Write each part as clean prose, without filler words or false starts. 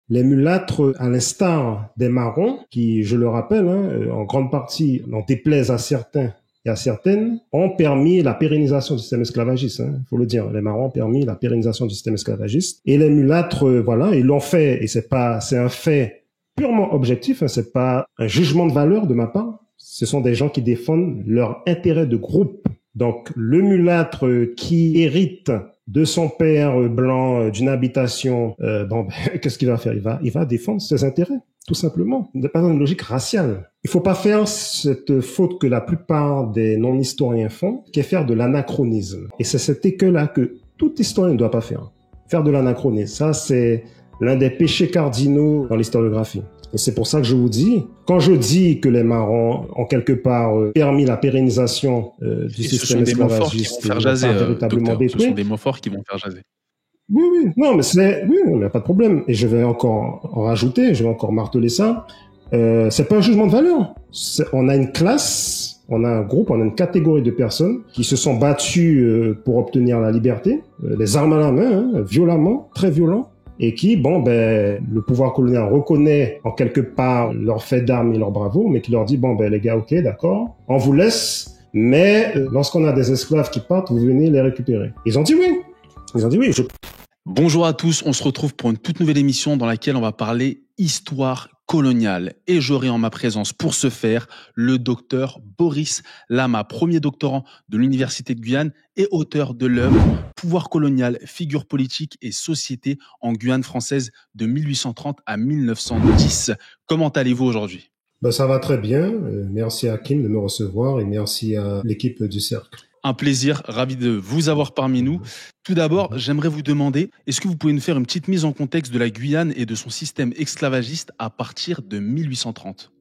Les mulâtres, à l'instar des marrons, qui, je le rappelle, en grande partie, n'en déplaisent à certains et à certaines, ont permis la pérennisation du système esclavagiste. Il faut le dire, les marrons ont permis la pérennisation du système esclavagiste. Et les mulâtres, voilà, ils l'ont fait. Et c'est un fait purement objectif. C'est pas un jugement de valeur de ma part. Ce sont des gens qui défendent leur intérêt de groupe. Donc, le mulâtre qui hérite de son père blanc d'une habitation, qu'est-ce qu'il va faire? Il va défendre ses intérêts, tout simplement. Pas dans une logique raciale. Il faut pas faire cette faute que la plupart des non-historiens font, qui est faire de l'anachronisme. Et c'est cet écueil-là que tout historien ne doit pas faire. Faire de l'anachronisme. Ça, c'est l'un des péchés cardinaux dans l'historiographie. Et c'est pour ça que je vous dis, quand je dis que les marrons ont quelque part permis la pérennisation du système esclavagiste, ce sont des mots forts qui vont faire jaser, véritablement docteur. Ce sont des mots forts qui vont faire jaser. Oui, non, mais oui, il n'y a pas de problème. Et je vais encore en rajouter, je vais encore marteler ça. C'est pas un jugement de valeur. On a une classe, on a un groupe, on a une catégorie de personnes qui se sont battues pour obtenir la liberté, les armes à la main, violemment, très violents. Et qui, le pouvoir colonial reconnaît en quelque part leur fait d'armes et leur bravoure, mais qui leur dit, les gars, ok, d'accord, on vous laisse, mais lorsqu'on a des esclaves qui partent, vous venez les récupérer. Ils ont dit oui. Bonjour à tous, on se retrouve pour une toute nouvelle émission dans laquelle on va parler histoire coloniale. Et j'aurai en ma présence pour ce faire le docteur Boris Lama, premier doctorant de l'Université de Guyane et auteur de l'œuvre Pouvoir colonial, figure politique et société en Guyane française de 1830 à 1910. Comment allez-vous aujourd'hui ? Ça va très bien. Merci à Kim de me recevoir et merci à l'équipe du Cercle. Un plaisir, ravi de vous avoir parmi nous. Tout d'abord, j'aimerais vous demander, est-ce que vous pouvez nous faire une petite mise en contexte de la Guyane et de son système esclavagiste à partir de 1830 ?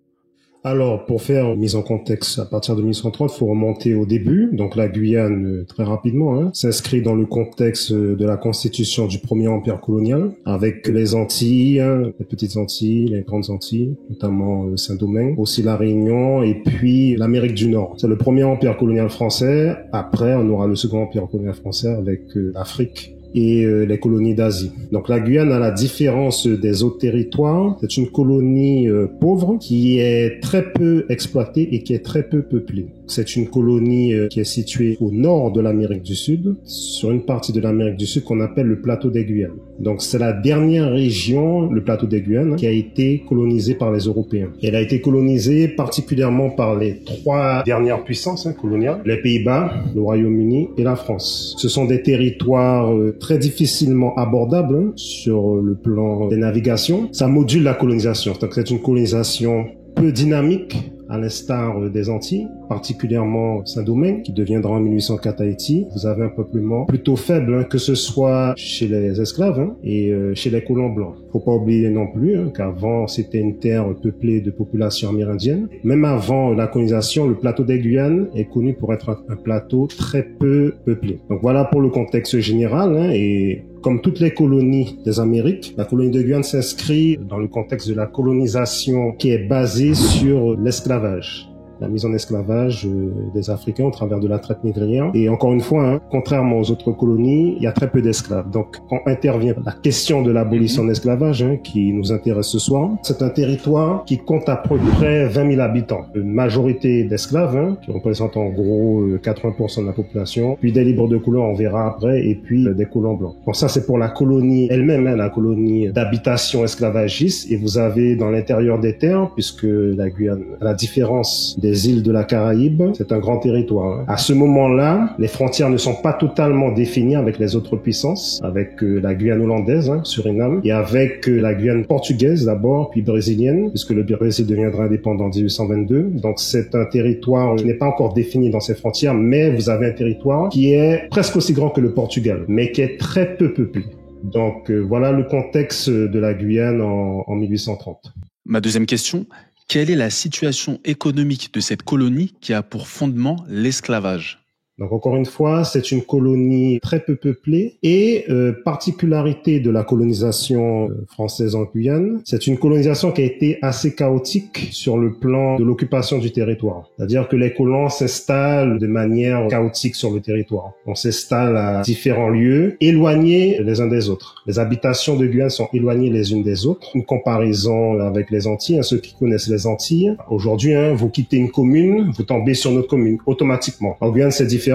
Alors, pour faire une mise en contexte à partir de 1830, il faut remonter au début. Donc, la Guyane, très rapidement, s'inscrit dans le contexte de la constitution du premier empire colonial, avec les Antilles, les petites Antilles, les grandes Antilles, notamment Saint-Domingue, aussi la Réunion, et puis l'Amérique du Nord. C'est le premier empire colonial français. Après, on aura le second empire colonial français avec l'Afrique et les colonies d'Asie. Donc la Guyane, à la différence des autres territoires, c'est une colonie pauvre qui est très peu exploitée et qui est très peu peuplée. C'est une colonie qui est située au nord de l'Amérique du Sud, sur une partie de l'Amérique du Sud qu'on appelle le plateau des Guyanes. Donc c'est la dernière région, le plateau des Guyanes, qui a été colonisée par les Européens. Elle a été colonisée particulièrement par les trois dernières puissances coloniales, les Pays-Bas, le Royaume-Uni et la France. Ce sont des territoires très difficilement abordables sur le plan des navigations. Ça module la colonisation. Donc c'est une colonisation peu dynamique, à l'instar des Antilles, particulièrement Saint-Domingue, qui deviendra en 1804 Haïti. Vous avez un peuplement plutôt faible, que ce soit chez les esclaves et chez les colons blancs. Faut pas oublier non plus qu'avant, c'était une terre peuplée de populations amérindiennes. Même avant la colonisation, le plateau des Guyanes est connu pour être un plateau très peu peuplé. Donc voilà pour le contexte général, et comme toutes les colonies des Amériques, la colonie de Guyane s'inscrit dans le contexte de la colonisation qui est basée sur l'esclavage. La mise en esclavage des Africains au travers de la traite négrière. Et encore une fois, contrairement aux autres colonies, il y a très peu d'esclaves. Donc, quand intervient la question de l'abolition de l'esclavage, qui nous intéresse ce soir, c'est un territoire qui compte à peu près 20 000 habitants. Une majorité d'esclaves, qui représentent en gros 80% de la population, puis des libres de couleur, on verra après, et puis des colons blancs. Donc ça, c'est pour la colonie elle-même, la colonie d'habitation esclavagiste. Et vous avez dans l'intérieur des terres, puisque la Guyane, à la différence des îles de la Caraïbe, c'est un grand territoire. À ce moment-là, les frontières ne sont pas totalement définies avec les autres puissances, avec la Guyane hollandaise, Suriname, et avec la Guyane portugaise d'abord, puis brésilienne, puisque le Brésil deviendra indépendant en 1822. Donc c'est un territoire qui n'est pas encore défini dans ses frontières, mais vous avez un territoire qui est presque aussi grand que le Portugal, mais qui est très peu peuplé. Donc voilà le contexte de la Guyane en 1830. Ma deuxième question, quelle est la situation économique de cette colonie qui a pour fondement l'esclavage ? Donc encore une fois, c'est une colonie très peu peuplée et particularité de la colonisation française en Guyane, c'est une colonisation qui a été assez chaotique sur le plan de l'occupation du territoire. C'est-à-dire que les colons s'installent de manière chaotique sur le territoire. On s'installe à différents lieux, éloignés les uns des autres. Les habitations de Guyane sont éloignées les unes des autres. Une comparaison avec les Antilles, ceux qui connaissent les Antilles. Aujourd'hui, vous quittez une commune, vous tombez sur notre commune automatiquement. En Guyane, c'est différent.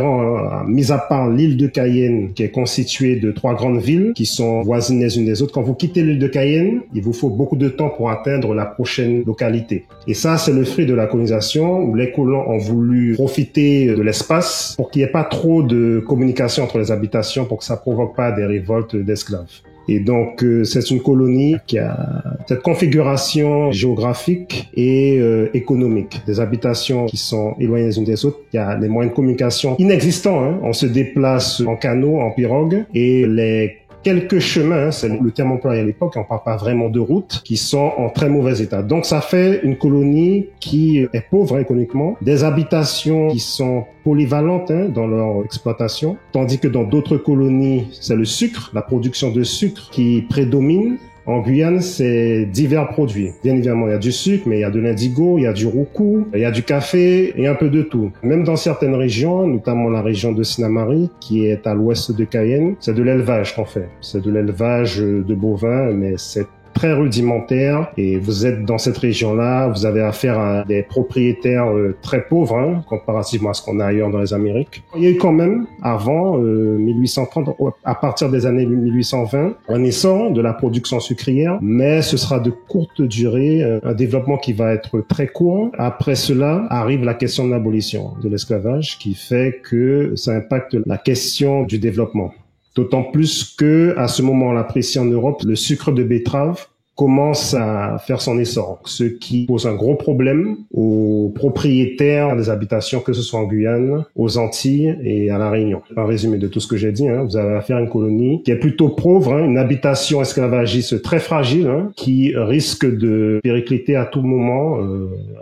Mis à part l'île de Cayenne, qui est constituée de 3 grandes villes qui sont voisines les unes des autres. Quand vous quittez l'île de Cayenne, il vous faut beaucoup de temps pour atteindre la prochaine localité. Et ça, c'est le fruit de la colonisation où les colons ont voulu profiter de l'espace pour qu'il n'y ait pas trop de communication entre les habitations pour que ça provoque pas des révoltes d'esclaves. Et donc, c'est une colonie qui a cette configuration géographique et économique. Des habitations qui sont éloignées les unes des autres. Il y a les moyens de communication inexistants. On se déplace en canot, en pirogue, et les quelques chemins, c'est le terme employé à l'époque, on parle pas vraiment de routes, qui sont en très mauvais état. Donc ça fait une colonie qui est pauvre économiquement, des habitations qui sont polyvalentes dans leur exploitation, tandis que dans d'autres colonies, c'est le sucre, la production de sucre qui prédomine. En Guyane, c'est divers produits. Bien évidemment, il y a du sucre, mais il y a de l'indigo, il y a du roucou, il y a du café et un peu de tout. Même dans certaines régions, notamment la région de Sinamari, qui est à l'ouest de Cayenne, c'est de l'élevage qu'on fait. C'est de l'élevage de bovins, mais c'est très rudimentaire et vous êtes dans cette région-là, vous avez affaire à des propriétaires très pauvres comparativement à ce qu'on a ailleurs dans les Amériques. Il y a eu quand même, avant 1830, à partir des années 1820, un essor de la production sucrière, mais ce sera de courte durée, un développement qui va être très court. Après cela, arrive la question de l'abolition de l'esclavage qui fait que ça impacte la question du développement. D'autant plus que, à ce moment-là précis en Europe, le sucre de betterave commence à faire son essor, ce qui pose un gros problème aux propriétaires des habitations, que ce soit en Guyane, aux Antilles et à La Réunion. Un résumé de tout ce que j'ai dit, vous avez affaire à une colonie qui est plutôt pauvre, une habitation esclavagiste très fragile, qui risque de péricliter à tout moment,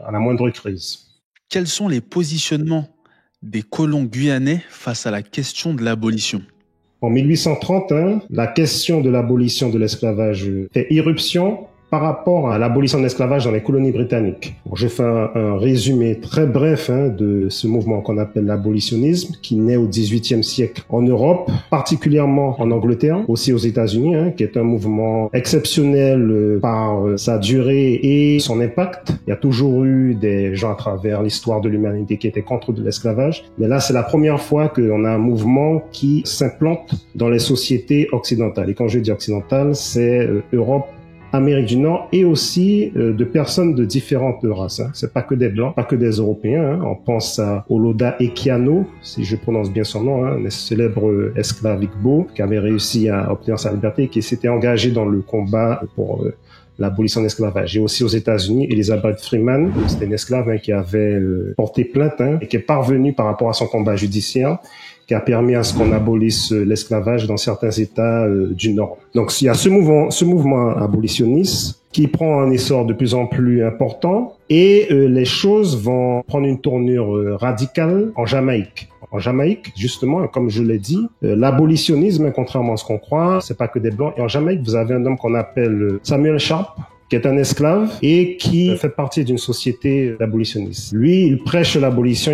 à la moindre crise. Quels sont les positionnements des colons guyanais face à la question de l'abolition ? En 1830, la question de l'abolition de l'esclavage fait irruption par rapport à l'abolition de l'esclavage dans les colonies britanniques. Bon, je fais un résumé très bref de ce mouvement qu'on appelle l'abolitionnisme, qui naît au XVIIIe siècle en Europe, particulièrement en Angleterre, aussi aux États-Unis, qui est un mouvement exceptionnel par sa durée et son impact. Il y a toujours eu des gens à travers l'histoire de l'humanité qui étaient contre de l'esclavage, mais là, c'est la première fois qu'on a un mouvement qui s'implante dans les sociétés occidentales. Et quand je dis occidentales, c'est Europe, Amérique du Nord et aussi de personnes de différentes races. C'est pas que des Blancs, pas que des Européens. On pense à Oloda Equiano, si je prononce bien son nom, le célèbre esclave Igbo qui avait réussi à obtenir sa liberté et qui s'était engagé dans le combat pour l'abolition de l'esclavage. Et aussi aux États-Unis, Elizabeth Freeman, c'était une esclave qui avait porté plainte et qui est parvenue par rapport à son combat judiciaire, qui a permis à ce qu'on abolisse l'esclavage dans certains États du Nord. Donc il y a ce mouvement abolitionniste qui prend un essor de plus en plus important et les choses vont prendre une tournure radicale en Jamaïque. En Jamaïque, justement, comme je l'ai dit, l'abolitionnisme, contrairement à ce qu'on croit, c'est pas que des Blancs. Et en Jamaïque, vous avez un homme qu'on appelle Samuel Sharp, qui est un esclave et qui fait partie d'une société d'abolitionniste. Lui, il prêche l'abolition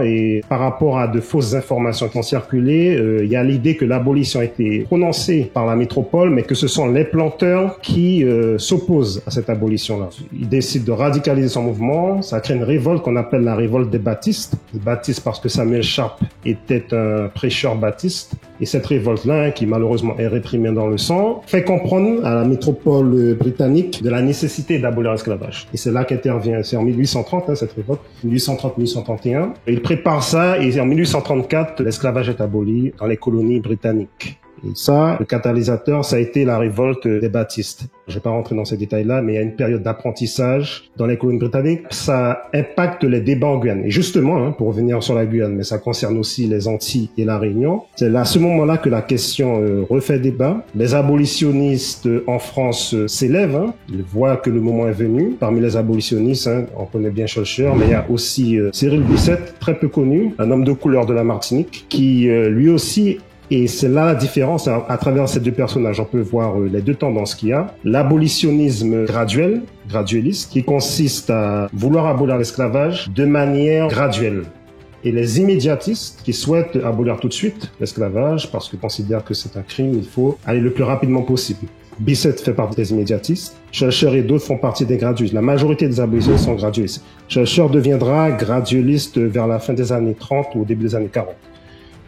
et par rapport à de fausses informations qui ont circulé, il y a l'idée que l'abolition a été prononcée par la métropole, mais que ce sont les planteurs qui s'opposent à cette abolition-là. Il décide de radicaliser son mouvement, ça crée une révolte qu'on appelle la révolte des baptistes. Les baptistes parce que Samuel Sharp était un prêcheur baptiste. Et cette révolte-là, qui malheureusement est réprimée dans le sang, fait comprendre à la métropole britannique de la nécessité d'abolir l'esclavage. Et c'est là qu'intervient, c'est en 1830, cette révolte, 1830-1831. Il prépare ça et en 1834, l'esclavage est aboli dans les colonies britanniques. Et ça, le catalyseur, ça a été la révolte des Baptistes. Je vais pas rentrer dans ces détails-là, mais il y a une période d'apprentissage dans les colonies britanniques. Ça impacte les débats en Guyane. Et justement, pour revenir sur la Guyane, mais ça concerne aussi les Antilles et la Réunion, c'est à ce moment-là que la question refait débat. Les abolitionnistes en France s'élèvent. Ils voient que le moment est venu. Parmi les abolitionnistes, on connaît bien Schœlcher, mais il y a aussi Cyril Bissette, très peu connu, un homme de couleur de la Martinique, qui lui aussi. Et c'est là la différence, à travers ces deux personnages, on peut voir les deux tendances qu'il y a. L'abolitionnisme gradualiste, qui consiste à vouloir abolir l'esclavage de manière graduelle. Et les immédiatistes, qui souhaitent abolir tout de suite l'esclavage, parce qu'ils considèrent que c'est un crime, il faut aller le plus rapidement possible. Bissette fait partie des immédiatistes. Schœlcher et d'autres font partie des gradualistes. La majorité des abolitionnistes sont gradualistes. Schœlcher deviendra gradualiste vers la fin des années 30 ou au début des années 40.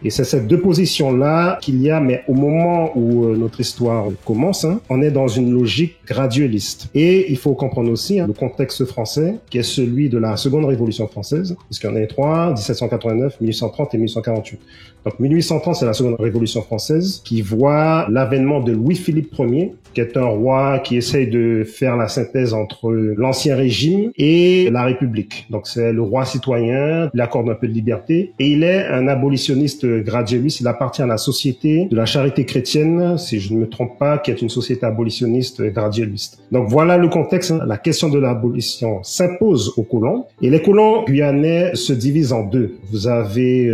Et c'est ces deux positions-là qu'il y a, mais au moment où notre histoire commence, on est dans une logique gradualiste. Et il faut comprendre aussi le contexte français, qui est celui de la Seconde Révolution française, puisqu'il y en a trois, 1789, 1830 et 1848. Donc 1830, c'est la Seconde Révolution française, qui voit l'avènement de Louis-Philippe Ier, qui est un roi qui essaye de faire la synthèse entre l'ancien régime et la République. Donc c'est le roi citoyen, il accorde un peu de liberté, et il est un abolitionniste gradualiste. Il appartient à la Société de la Charité chrétienne, si je ne me trompe pas, qui est une société abolitionniste gradualiste. Donc voilà le contexte. La question de l'abolition s'impose aux colons, et les colons guyanais se divisent en deux. Vous avez,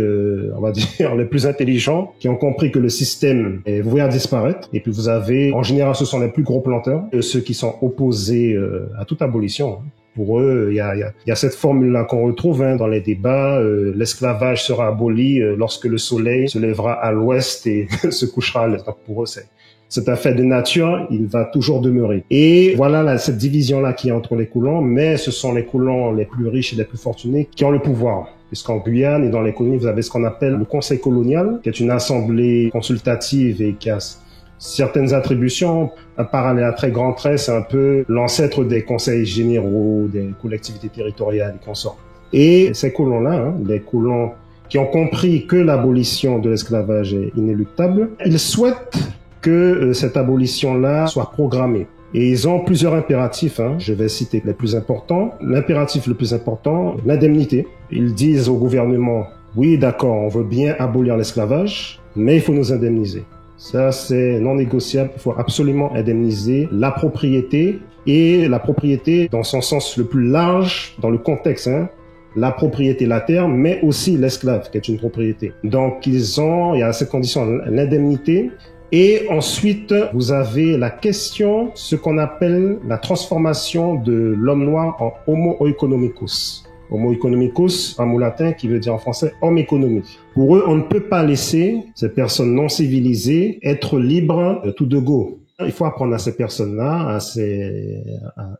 on va dire, les plus intelligents qui ont compris que le système est voué à disparaître, et puis vous avez, en général, ce sont les plus gros planteurs, ceux qui sont opposés à toute abolition. Pour eux, il y a cette formule-là qu'on retrouve dans les débats. L'esclavage sera aboli lorsque le soleil se lèvera à l'ouest et se couchera à l'est. Donc pour eux, c'est un fait de nature, il va toujours demeurer. Et voilà cette division-là qui est entre les colons, mais ce sont les colons les plus riches et les plus fortunés qui ont le pouvoir. Puisqu'en Guyane et dans les colonies, vous avez ce qu'on appelle le Conseil colonial, qui est une assemblée consultative et qui a certaines attributions. Un parallèle à très grand trait, c'est un peu l'ancêtre des conseils généraux, des collectivités territoriales et consorts. Et ces colons-là, les colons qui ont compris que l'abolition de l'esclavage est inéluctable, ils souhaitent que cette abolition-là soit programmée. Et ils ont plusieurs impératifs, je vais citer les plus importants. L'impératif le plus important, l'indemnité. Ils disent au gouvernement, oui d'accord, on veut bien abolir l'esclavage, mais il faut nous indemniser. Ça, c'est non négociable. Il faut absolument indemniser la propriété, et la propriété dans son sens le plus large, dans le contexte, la propriété, la terre, mais aussi l'esclave, qui est une propriété. Donc, il y a cette condition, l'indemnité. Et ensuite, vous avez la question, ce qu'on appelle la transformation de l'homme noir en homo economicus. Homo economicus, un mot latin qui veut dire en français homme économique. Pour eux, on ne peut pas laisser ces personnes non civilisées être libres de tout de go. Il faut apprendre à ces personnes-là, à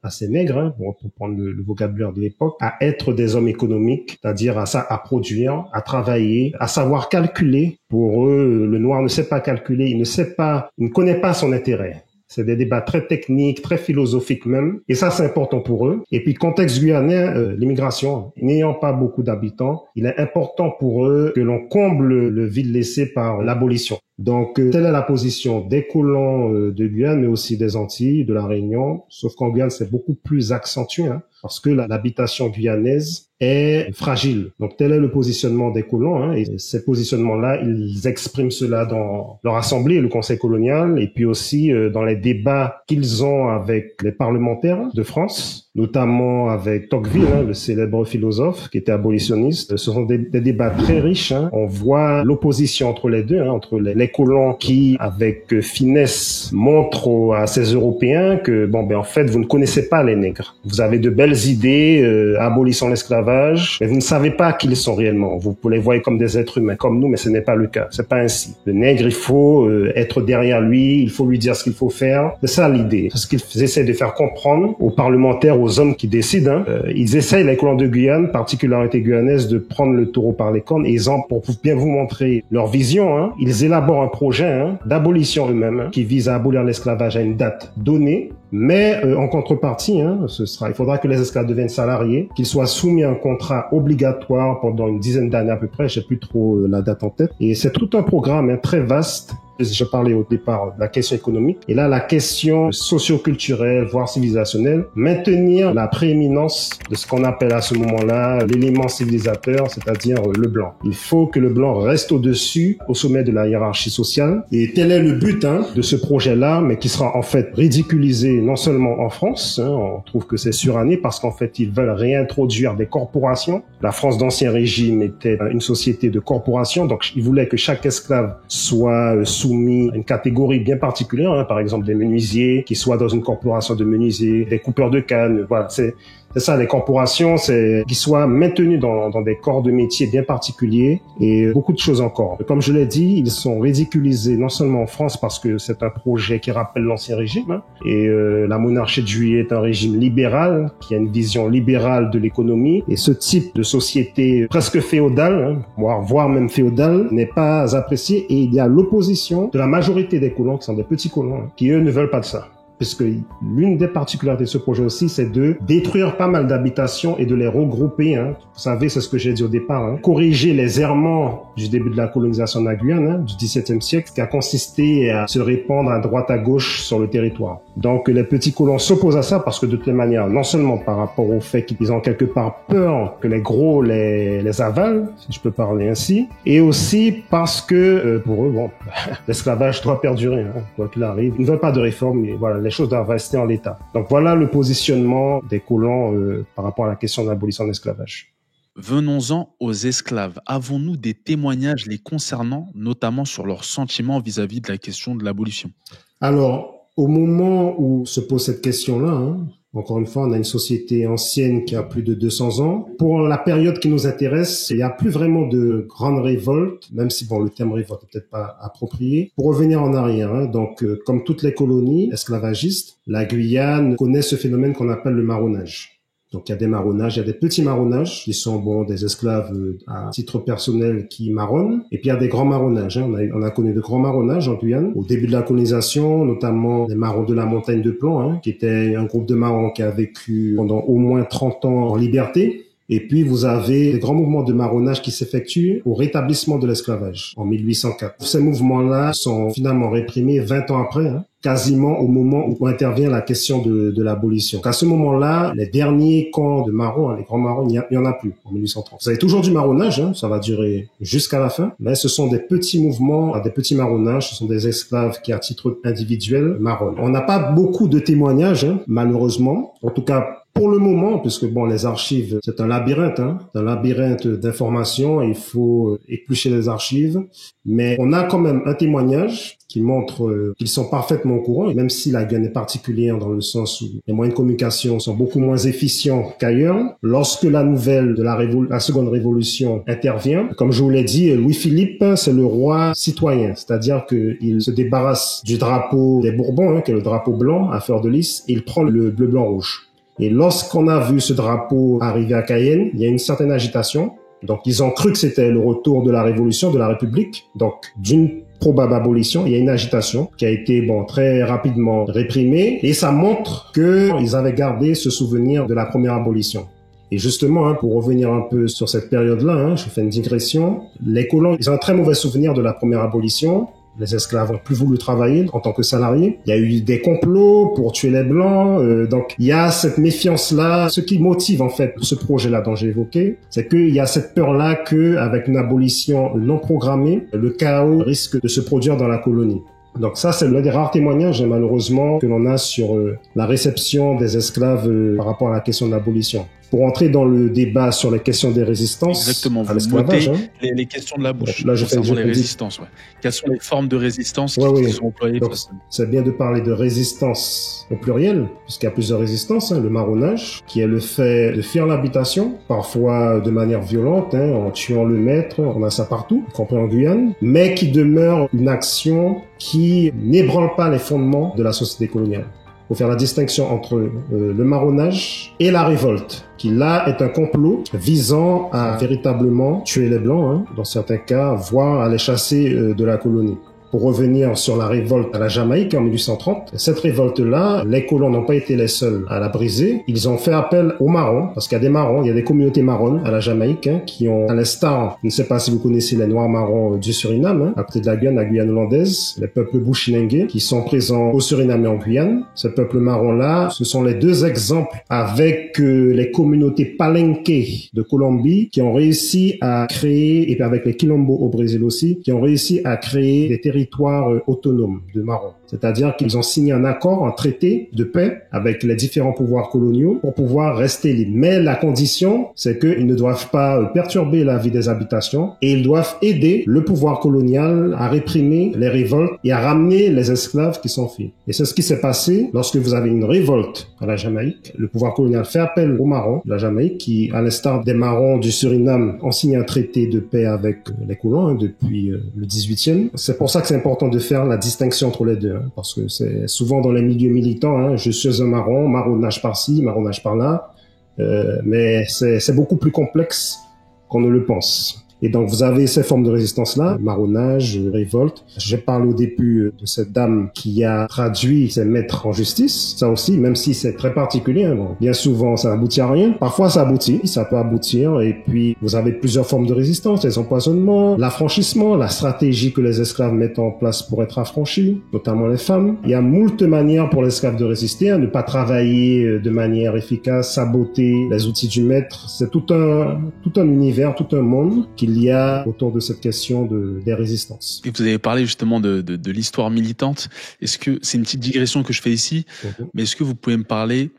ces nègres, pour prendre le vocabulaire de l'époque, à être des hommes économiques, c'est-à-dire à produire, à travailler, à savoir calculer. Pour eux, le noir ne sait pas calculer, il ne connaît pas son intérêt. C'est des débats très techniques, très philosophiques même. Et ça, c'est important pour eux. Et puis, contexte guyanais, l'immigration, n'ayant pas beaucoup d'habitants, il est important pour eux que l'on comble le vide laissé par l'abolition. Donc, telle est la position des colons de Guyane, mais aussi des Antilles, de la Réunion. Sauf qu'en Guyane, c'est beaucoup plus accentué, parce que l'habitation guyanaise est fragile. Donc, tel est le positionnement des colons, et ces positionnements-là, ils expriment cela dans leur assemblée, le Conseil colonial, et puis aussi dans les débats qu'ils ont avec les parlementaires de France, notamment avec Tocqueville, le célèbre philosophe qui était abolitionniste. Ce sont des débats très riches. On voit l'opposition entre les deux, entre les colons qui, avec finesse, montrent à ces Européens que, en fait, vous ne connaissez pas les nègres. Vous avez de belles idées, abolissant l'esclavage, mais vous ne savez pas qui ils sont réellement. Vous les voyez comme des êtres humains, comme nous, mais ce n'est pas le cas. C'est pas ainsi. Le nègre, il faut être derrière lui, il faut lui dire ce qu'il faut faire. C'est ça l'idée. C'est ce qu'ils essaient de faire comprendre aux parlementaires, aux hommes qui décident. Ils essayent, les colons de Guyane, particularité guyanaise, de prendre le taureau par les cornes, et ils ont, pour bien vous montrer leur vision, ils élaborent un projet d'abolition eux-mêmes, qui vise à abolir l'esclavage à une date donnée, mais en contrepartie, il faudra que les esclaves deviennent salariés, qu'ils soient soumis à un contrat obligatoire pendant une dizaine d'années à peu près, je sais plus trop la date en tête, et c'est tout un programme très vaste Je parlais au départ de la question économique. Et là, la question socio-culturelle, voire civilisationnelle, maintenir la prééminence de ce qu'on appelle à ce moment-là l'élément civilisateur, c'est-à-dire le blanc. Il faut que le blanc reste au-dessus, au sommet de la hiérarchie sociale. Et tel est le but de ce projet-là, mais qui sera en fait ridiculisé non seulement en France, on trouve que c'est suranné parce qu'en fait, ils veulent réintroduire des corporations. La France d'Ancien Régime était une société de corporations, donc ils voulaient que chaque esclave soit soumis à une catégorie bien particulière, par exemple des menuisiers, qui soient dans une corporation de menuisiers, des coupeurs de canne, voilà, c'est ça, les corporations, c'est qu'ils soient maintenus dans des corps de métier bien particuliers et beaucoup de choses encore. Comme je l'ai dit, ils sont ridiculisés non seulement en France parce que c'est un projet qui rappelle l'Ancien Régime et la monarchie de Juillet est un régime libéral qui a une vision libérale de l'économie et ce type de société presque féodale, voire même féodale, n'est pas apprécié et il y a l'opposition de la majorité des colons qui sont des petits colons qui eux ne veulent pas de ça. Puisque l'une des particularités de ce projet aussi, c'est de détruire pas mal d'habitations et de les regrouper. Vous savez, c'est ce que j'ai dit au départ. Corriger les errements du début de la colonisation de la Guyane, du XVIIe siècle, qui a consisté à se répandre à droite à gauche sur le territoire. Donc les petits colons s'opposent à ça parce que de toutes les manières, non seulement par rapport au fait qu'ils ont quelque part peur que les gros les avalent, si je peux parler ainsi, et aussi parce que pour eux, l'esclavage doit perdurer, quoi qu'il arrive. Ils ne veulent pas de réforme, mais voilà, les choses doivent rester en l'état. Donc voilà le positionnement des colons par rapport à la question de l'abolition de l'esclavage. Venons-en aux esclaves. Avons-nous des témoignages les concernant, notamment sur leurs sentiments vis-à-vis de la question de l'abolition? Alors, au moment où se pose cette question-là, encore une fois, on a une société ancienne qui a plus de 200 ans. Pour la période qui nous intéresse, il n'y a plus vraiment de grandes révoltes, même si le terme révolte n'est peut-être pas approprié. Pour revenir en arrière, donc comme toutes les colonies esclavagistes, la Guyane connaît ce phénomène qu'on appelle le marronnage. Donc il y a des marronnages, il y a des petits marronnages qui sont des esclaves à titre personnel qui marronnent. Et puis il y a des grands marronnages. On a connu de grands marronnages en Guyane. Au début de la colonisation, notamment les marrons de la montagne de Plan, qui était un groupe de marrons qui a vécu pendant au moins 30 ans en liberté. Et puis, vous avez des grands mouvements de marronnage qui s'effectuent au rétablissement de l'esclavage en 1804. Ces mouvements-là sont finalement réprimés 20 ans après, quasiment au moment où intervient la question de l'abolition. À ce moment-là, les derniers camps de marrons, les grands marrons, il n'y en a plus en 1830. Vous avez toujours du marronnage, ça va durer jusqu'à la fin, mais ce sont des petits mouvements, des petits marronnages, ce sont des esclaves qui, à titre individuel, marronnent. On n'a pas beaucoup de témoignages, malheureusement. En tout cas, pour le moment, puisque les archives, c'est un labyrinthe d'informations, il faut éplucher les archives, mais on a quand même un témoignage qui montre qu'ils sont parfaitement au courant, même si la Guyane est particulière dans le sens où les moyens de communication sont beaucoup moins efficients qu'ailleurs. Lorsque la nouvelle de la seconde révolution intervient, comme je vous l'ai dit, Louis-Philippe, c'est le roi citoyen, c'est-à-dire qu'il se débarrasse du drapeau des Bourbons, qui est le drapeau blanc à fleur de lys, et il prend le bleu, blanc, rouge. Et lorsqu'on a vu ce drapeau arriver à Cayenne, il y a une certaine agitation. Donc, ils ont cru que c'était le retour de la Révolution, de la République. Donc, d'une probable abolition, il y a une agitation qui a été très rapidement réprimée. Et ça montre qu'ils avaient gardé ce souvenir de la première abolition. Et justement, pour revenir un peu sur cette période-là, je fais une digression. Les colons, ils ont un très mauvais souvenir de la première abolition. Les esclaves n'ont plus voulu travailler en tant que salariés. Il y a eu des complots pour tuer les Blancs. Donc, il y a cette méfiance-là. Ce qui motive, en fait, ce projet-là dont j'ai évoqué, c'est qu'il y a cette peur-là qu'avec une abolition non programmée, le chaos risque de se produire dans la colonie. Donc ça, c'est l'un des rares témoignages, malheureusement, que l'on a sur la réception des esclaves par rapport à la question de l'abolition. Pour entrer dans le débat sur les questions des résistances à l'esclavage, les questions de la bouche, là, concernant les résistances. Quelles sont les formes de résistance qui sont employées? Donc, c'est bien de parler de résistance au pluriel, puisqu'il y a plusieurs résistances. Le marronnage, qui est le fait de fuir l'habitation, parfois de manière violente, en tuant le maître, on a ça partout, y compris en Guyane, mais qui demeure une action qui n'ébranle pas les fondements de la société coloniale. Il faut faire la distinction entre le marronnage et la révolte, qui là est un complot visant à véritablement tuer les Blancs, dans certains cas, voire à les chasser de la colonie. Pour revenir sur la révolte à la Jamaïque en 1830, cette révolte-là, les colons n'ont pas été les seuls à la briser. Ils ont fait appel aux marrons, parce qu'il y a des marrons, il y a des communautés marronnes à la Jamaïque, qui ont, à l'instar, je ne sais pas si vous connaissez les Noirs marrons du Suriname, à côté de la Guyane hollandaise, les peuples Bushinengue, qui sont présents au Suriname et en Guyane. Ces peuples marrons-là, ce sont les deux exemples avec les communautés Palenque de Colombie, qui ont réussi à créer, et avec les Quilombo au Brésil aussi, qui ont réussi à créer des territoires autonomes de marrons. C'est-à-dire qu'ils ont signé un accord, un traité de paix avec les différents pouvoirs coloniaux pour pouvoir rester libres. Mais la condition, c'est qu'ils ne doivent pas perturber la vie des habitations et ils doivent aider le pouvoir colonial à réprimer les révoltes et à ramener les esclaves qui sont faits. Et c'est ce qui s'est passé lorsque vous avez une révolte à la Jamaïque. Le pouvoir colonial fait appel aux marrons de la Jamaïque qui, à l'instar des marrons du Suriname, ont signé un traité de paix avec les colons depuis le 18e. C'est pour ça que c'est important de faire la distinction entre les deux. Parce que c'est souvent dans les milieux militants, je suis un marron, marronnage par-ci, marronnage par-là, mais c'est beaucoup plus complexe qu'on ne le pense. Et donc, vous avez ces formes de résistance-là, marronnage, révolte. J'ai parlé au début de cette dame qui a traduit ses maîtres en justice. Ça aussi, même si c'est très particulier, bon, bien souvent, ça aboutit à rien. Parfois, ça aboutit, ça peut aboutir. Et puis, vous avez plusieurs formes de résistance, les empoisonnements, l'affranchissement, la stratégie que les esclaves mettent en place pour être affranchis, notamment les femmes. Il y a moult manières pour l'esclave de résister, ne pas travailler de manière efficace, saboter les outils du maître. C'est tout un univers, tout un monde qu'il y a autour de cette question des résistances. Et vous avez parlé justement de l'histoire militante. Est-ce que c'est une petite digression que je fais ici, mais est-ce que vous pouvez me parler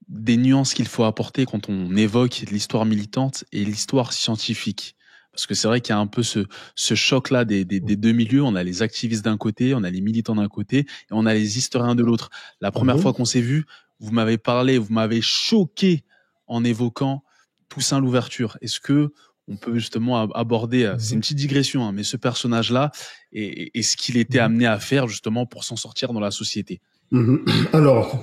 des nuances qu'il faut apporter quand on évoque l'histoire militante et l'histoire scientifique? Parce que c'est vrai qu'il y a un peu ce choc-là des deux milieux. On a les activistes d'un côté, on a les militants d'un côté, et on a les historiens de l'autre. La première fois qu'on s'est vu, vous m'avez parlé, vous m'avez choqué en évoquant Toussaint Louverture. Est-ce que on peut justement aborder, c'est une petite digression, mais ce personnage-là et ce qu'il était amené à faire justement pour s'en sortir dans la société? Alors,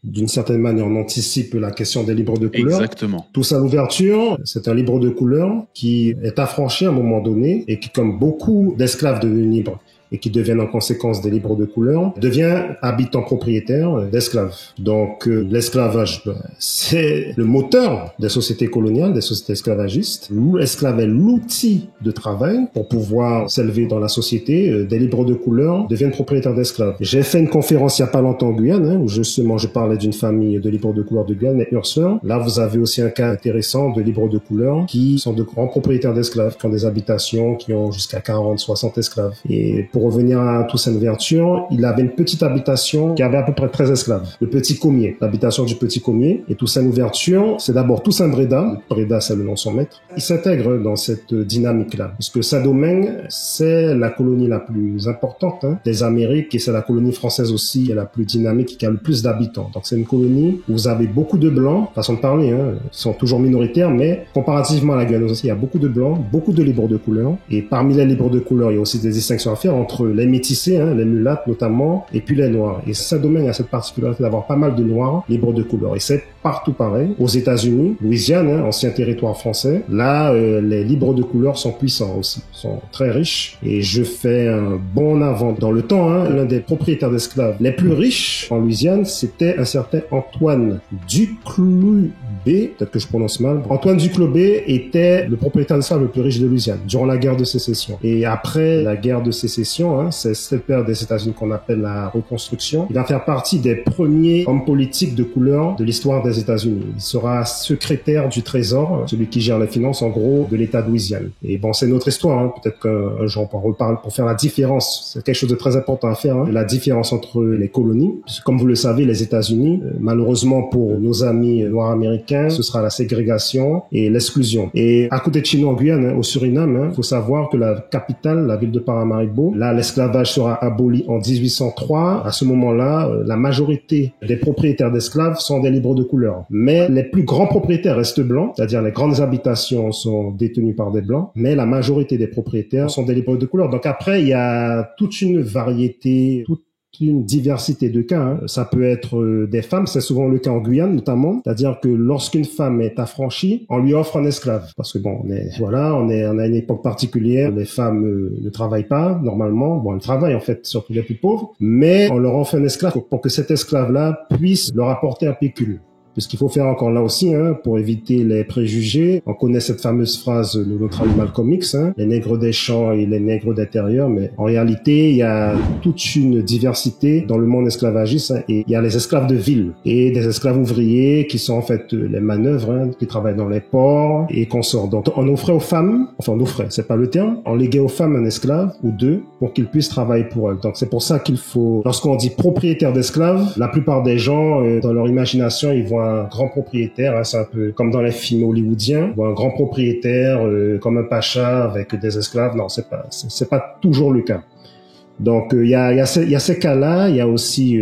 d'une certaine manière, on anticipe la question des libres de couleur. Exactement. Toussaint Louverture, c'est un libre de couleur qui est affranchi à un moment donné et qui, comme beaucoup d'esclaves devenus libres, et qui deviennent en conséquence des libres de couleur, devient habitant propriétaire d'esclaves. Donc l'esclavage, c'est le moteur des sociétés coloniales, des sociétés esclavagistes. L'esclave est l'outil de travail pour pouvoir s'élever dans la société. Des libres de couleur deviennent propriétaires d'esclaves. J'ai fait une conférence il n'y a pas longtemps en Guyane, où justement je parlais d'une famille de libres de couleur de Guyane, les Urseurs. Là, vous avez aussi un cas intéressant de libres de couleur qui sont de grands propriétaires d'esclaves, qui ont des habitations, qui ont jusqu'à 40, 60 esclaves. Et pour revenir à Toussaint Louverture, il avait une petite habitation qui avait à peu près 13 esclaves. Le Petit Commier, l'habitation du Petit Commier. Et Toussaint Louverture, c'est d'abord Toussaint Breda. Breda, c'est le nom de son maître. Il s'intègre dans cette dynamique-là. Parce que Saint-Domingue, c'est la colonie la plus importante des Amériques et c'est la colonie française aussi qui est la plus dynamique, qui a le plus d'habitants. Donc c'est une colonie où vous avez beaucoup de blancs, façon de parler, ils sont toujours minoritaires, mais comparativement à la Guyane aussi, il y a beaucoup de blancs, beaucoup de libres de couleur. Et parmi les libres de couleur, il y a aussi des distinctions à faire entre les métissés, les mulattes notamment, et puis les noirs. Et Saint-Domingue a cette particularité d'avoir pas mal de noirs libres de couleur. Et c'est partout pareil. Aux États-Unis, Louisiane, ancien territoire français, là, les libres de couleur sont puissants aussi, sont très riches. Et je fais un bond en avant dans le temps. L'un des propriétaires d'esclaves les plus riches en Louisiane, c'était un certain Antoine Duclobé, peut-être que je prononce mal. Antoine Duclobé était le propriétaire d'esclaves le plus riche de Louisiane durant la guerre de sécession. Et après la guerre de sécession, c'est cette période des États-Unis qu'on appelle la Reconstruction. Il va faire partie des premiers hommes politiques de couleur de l'histoire des États-Unis. Il sera secrétaire du Trésor, celui qui gère les finances, en gros, de l'État de Louisiane. Et bon, c'est notre histoire. Peut-être qu'un jour on en reparle pour faire la différence. C'est quelque chose de très important à faire, la différence entre les colonies. Parce que, comme vous le savez, les États-Unis, malheureusement pour nos amis noirs américains, ce sera la ségrégation et l'exclusion. Et à côté de chez nous, en Guyane, au Suriname, faut savoir que la capitale, la ville de Paramaribo, là, l'esclavage sera aboli en 1803. À ce moment-là, la majorité des propriétaires d'esclaves sont des libres de couleur. Mais les plus grands propriétaires restent blancs, c'est-à-dire les grandes habitations sont détenues par des blancs, mais la majorité des propriétaires sont des libres de couleur. Donc après, il y a toute une variété, toute une diversité de cas. Hein. Ça peut être des femmes, c'est souvent le cas en Guyane notamment, c'est-à-dire que lorsqu'une femme est affranchie, on lui offre un esclave. Parce que bon, on a une époque particulière, les femmes ne travaillent pas normalement, bon elles travaillent en fait, surtout les plus pauvres, mais on leur offre un esclave pour que cet esclave-là puisse leur apporter un pécule. Ce qu'il faut faire encore là aussi, hein, pour éviter les préjugés. On connaît cette fameuse phrase de notre ami Malcolm X, hein, les nègres des champs et les nègres d'intérieur, mais en réalité, il y a toute une diversité dans le monde esclavagiste, hein, et il y a les esclaves de ville et des esclaves ouvriers qui sont en fait les manœuvres, hein, qui travaillent dans les ports et consorts. Donc, on offrait aux femmes, c'est pas le terme, on léguait aux femmes un esclave ou deux pour qu'ils puissent travailler pour elles. Donc, c'est pour ça qu'il faut, lorsqu'on dit propriétaire d'esclaves, la plupart des gens, dans leur imagination, ils voient un grand propriétaire, hein, c'est un peu comme dans les films hollywoodiens, un grand propriétaire comme un pacha avec des esclaves. Non, c'est pas toujours le cas. Donc il y a ces cas-là. Il y a aussi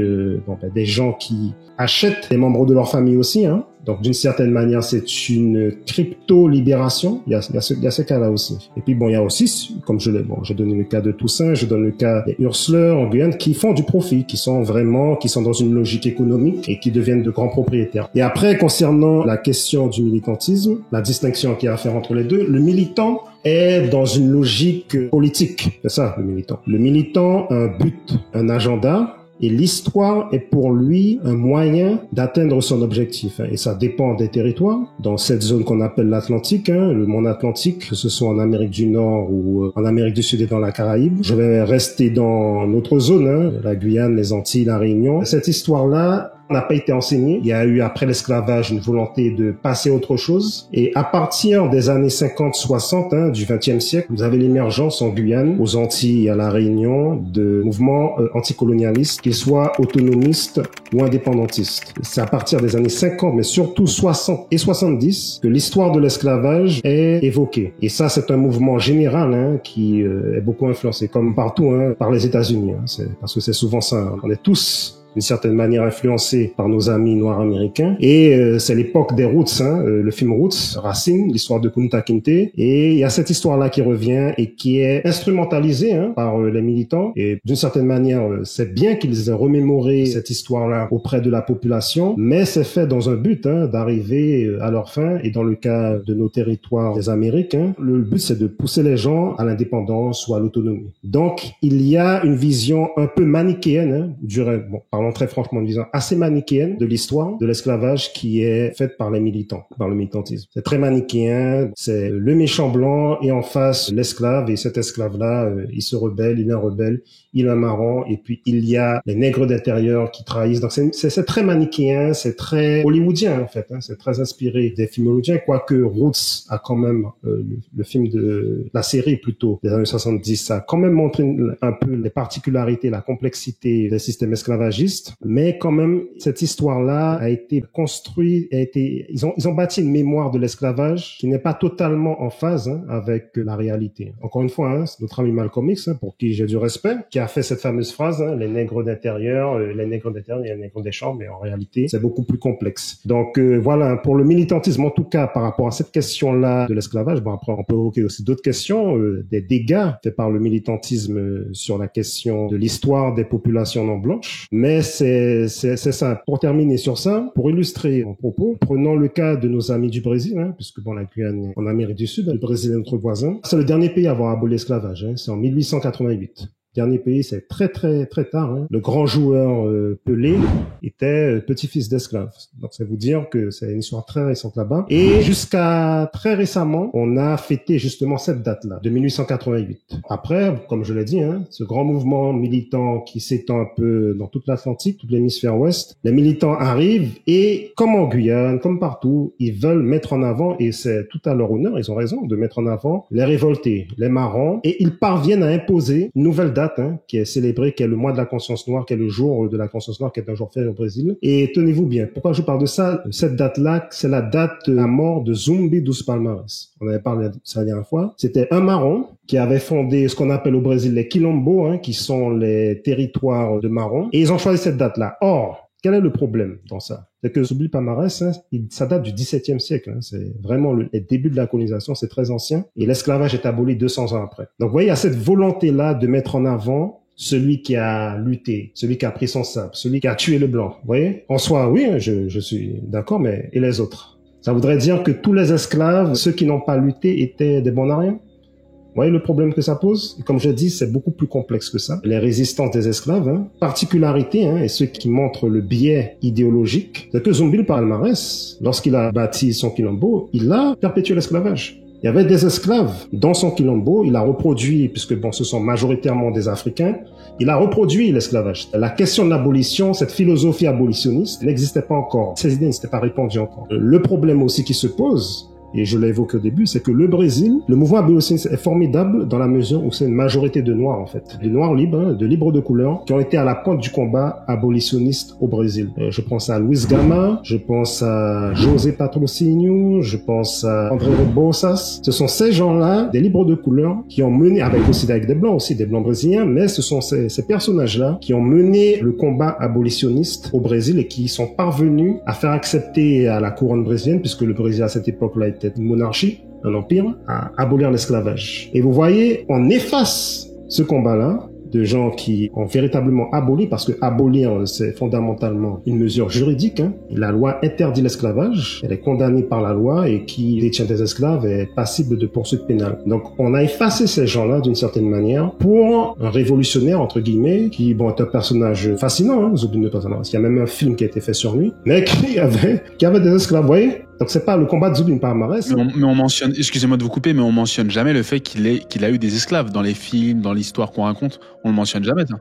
des gens qui achètent des membres de leur famille aussi, hein. Donc d'une certaine manière, c'est une crypto-libération. Il y a ce cas-là aussi. Et puis bon, il y a aussi, comme j'ai donné le cas de Toussaint, je donne le cas des Hursleurs en Guyane qui font du profit, qui sont dans une logique économique et qui deviennent de grands propriétaires. Et après, concernant la question du militantisme, la distinction qu'il y a à faire entre les deux, le militant est dans une logique politique. C'est ça, le militant. Le militant a un but, un agenda. Et l'histoire est pour lui un moyen d'atteindre son objectif. Et ça dépend des territoires. Dans cette zone qu'on appelle l'Atlantique, hein, le monde Atlantique, que ce soit en Amérique du Nord ou en Amérique du Sud et dans la Caraïbe. Je vais rester dans notre zone, hein, la Guyane, les Antilles, la Réunion. Cette histoire-là n'a pas été enseignée. Il y a eu, après l'esclavage, une volonté de passer à autre chose. Et à partir des années 50-60, hein, du XXe siècle, vous avez l'émergence en Guyane, aux Antilles et à la Réunion, de mouvements anticolonialistes, qu'ils soient autonomistes ou indépendantistes. C'est à partir des années 50, mais surtout 60 et 70, que l'histoire de l'esclavage est évoquée. Et ça, c'est un mouvement général, hein, qui est beaucoup influencé, comme partout, hein, par les États-Unis. Hein. Parce que c'est souvent ça. Hein. On est tous d'une certaine manière influencé par nos amis noirs américains. Et c'est l'époque des Roots, hein, le film Roots, Racine, l'histoire de Kunta Kinte. Et il y a cette histoire-là qui revient et qui est instrumentalisée, hein, par les militants. Et d'une certaine manière, c'est bien qu'ils aient remémoré cette histoire-là auprès de la population, mais c'est fait dans un but, hein, d'arriver à leur fin. Et dans le cas de nos territoires des Amériques, hein, le but, c'est de pousser les gens à l'indépendance ou à l'autonomie. Donc, il y a une vision un peu manichéenne, hein, parlons très franchement, une vision assez manichéenne de l'histoire de l'esclavage qui est faite par les militants, par le militantisme. C'est très manichéen, c'est le méchant blanc et en face l'esclave, et cet esclave-là, il se rebelle, il est un rebelle, il est un marron, et puis il y a les nègres d'intérieur qui trahissent. Donc c'est très manichéen, c'est très hollywoodien en fait, hein, c'est très inspiré des films hollywoodiens, quoique Roots a quand même, le film de la série plutôt des années 70, ça a quand même montré un peu les particularités, la complexité des systèmes esclavagistes. Mais quand même, cette histoire-là a été construite, ils ont bâti une mémoire de l'esclavage qui n'est pas totalement en phase, hein, avec la réalité. Encore une fois, hein, c'est notre ami Malcolm X, hein, pour qui j'ai du respect, qui a fait cette fameuse phrase, hein, les nègres d'intérieur et les nègres des champs, mais en réalité, c'est beaucoup plus complexe. Donc voilà, pour le militantisme, en tout cas, par rapport à cette question-là de l'esclavage, bon après, on peut évoquer aussi d'autres questions, des dégâts faits par le militantisme sur la question de l'histoire des populations non blanches, mais c'est ça. Pour terminer sur ça, pour illustrer mon propos, prenons le cas de nos amis du Brésil, hein, puisque bon, la Guyane est en Amérique du Sud, le Brésil est notre voisin. C'est le dernier pays à avoir aboli l'esclavage, hein, c'est en 1888. Dernier pays, c'est très très très tard. Hein. Le grand joueur Pelé était petit-fils d'esclave. Donc ça veut dire que c'est une histoire très récente là-bas. Et jusqu'à très récemment, on a fêté justement cette date-là, de 1888. Après, comme je l'ai dit, hein, ce grand mouvement militant qui s'étend un peu dans toute l'Atlantique, tout l'hémisphère ouest, les militants arrivent et, comme en Guyane, comme partout, ils veulent mettre en avant, et c'est tout à leur honneur, ils ont raison de mettre en avant les révoltés, les marrons, et ils parviennent à imposer une nouvelle date, hein, qui est célébrée, qui est le mois de la conscience noire, qui est le jour de la conscience noire, qui est un jour férié au Brésil. Et tenez-vous bien, pourquoi je parle de ça? Cette date-là, c'est la date de la mort de Zumbi dos Palmares. On avait parlé de ça la dernière fois. C'était un marron qui avait fondé ce qu'on appelle au Brésil les quilombos, hein, qui sont les territoires de marrons. Et ils ont choisi cette date-là. Or, quel est le problème dans ça? C'est que Zumbi Palmares, hein, ça date du XVIIe siècle. Hein, c'est vraiment les débuts de la colonisation, c'est très ancien. Et l'esclavage est aboli 200 ans après. Donc, vous voyez, il y a cette volonté-là de mettre en avant celui qui a lutté, celui qui a pris son sabre, celui qui a tué le blanc. Vous voyez? En soi, oui, je suis d'accord, mais et les autres? Ça voudrait dire que tous les esclaves, ceux qui n'ont pas lutté, étaient des bons à rien? Vous voyez le problème que ça pose? Et comme je dis, c'est beaucoup plus complexe que ça. Les résistances des esclaves, particularité, et ceux qui montrent le biais idéologique, c'est que Zumbil Palmarès, lorsqu'il a bâti son quilombo, il a perpétué l'esclavage. Il y avait des esclaves dans son quilombo, il a reproduit, puisque bon, ce sont majoritairement des Africains, il a reproduit l'esclavage. La question de l'abolition, cette philosophie abolitionniste, n'existait pas encore. Ces idées n'étaient pas répandues encore. Le problème aussi qui se pose, et je l'ai évoqué au début, c'est que le Brésil, le mouvement abolitionniste est formidable dans la mesure où c'est une majorité de Noirs, en fait. Des Noirs libres, de libres de couleur, qui ont été à la pointe du combat abolitionniste au Brésil. Je pense à Luiz Gama, je pense à José Patrocínio, je pense à André Rebouças. Ce sont ces gens-là, des libres de couleur, qui ont mené, avec des Blancs aussi, des Blancs brésiliens, mais ce sont ces personnages-là qui ont mené le combat abolitionniste au Brésil et qui sont parvenus à faire accepter à la couronne brésilienne, puisque le Brésil à cette époque-là était une monarchie, un empire, à abolir l'esclavage. Et vous voyez, on efface ce combat-là de gens qui ont véritablement aboli, parce que abolir, c'est fondamentalement une mesure juridique. La loi interdit l'esclavage, elle est condamnée par la loi, et qui détient des esclaves est passible de poursuites pénales. Donc, on a effacé ces gens-là d'une certaine manière pour un révolutionnaire, entre guillemets, qui, bon, est un personnage fascinant, Zumbi de Palmarès. Il y a même un film qui a été fait sur lui, mais qui avait des esclaves, vous voyez? Donc c'est pas le combat de Zumbi de Palmarès. Mais on mentionne, excusez-moi de vous couper, mais on mentionne jamais le fait qu'il a eu des esclaves dans les films, dans l'histoire qu'on raconte. On le mentionne jamais, ça.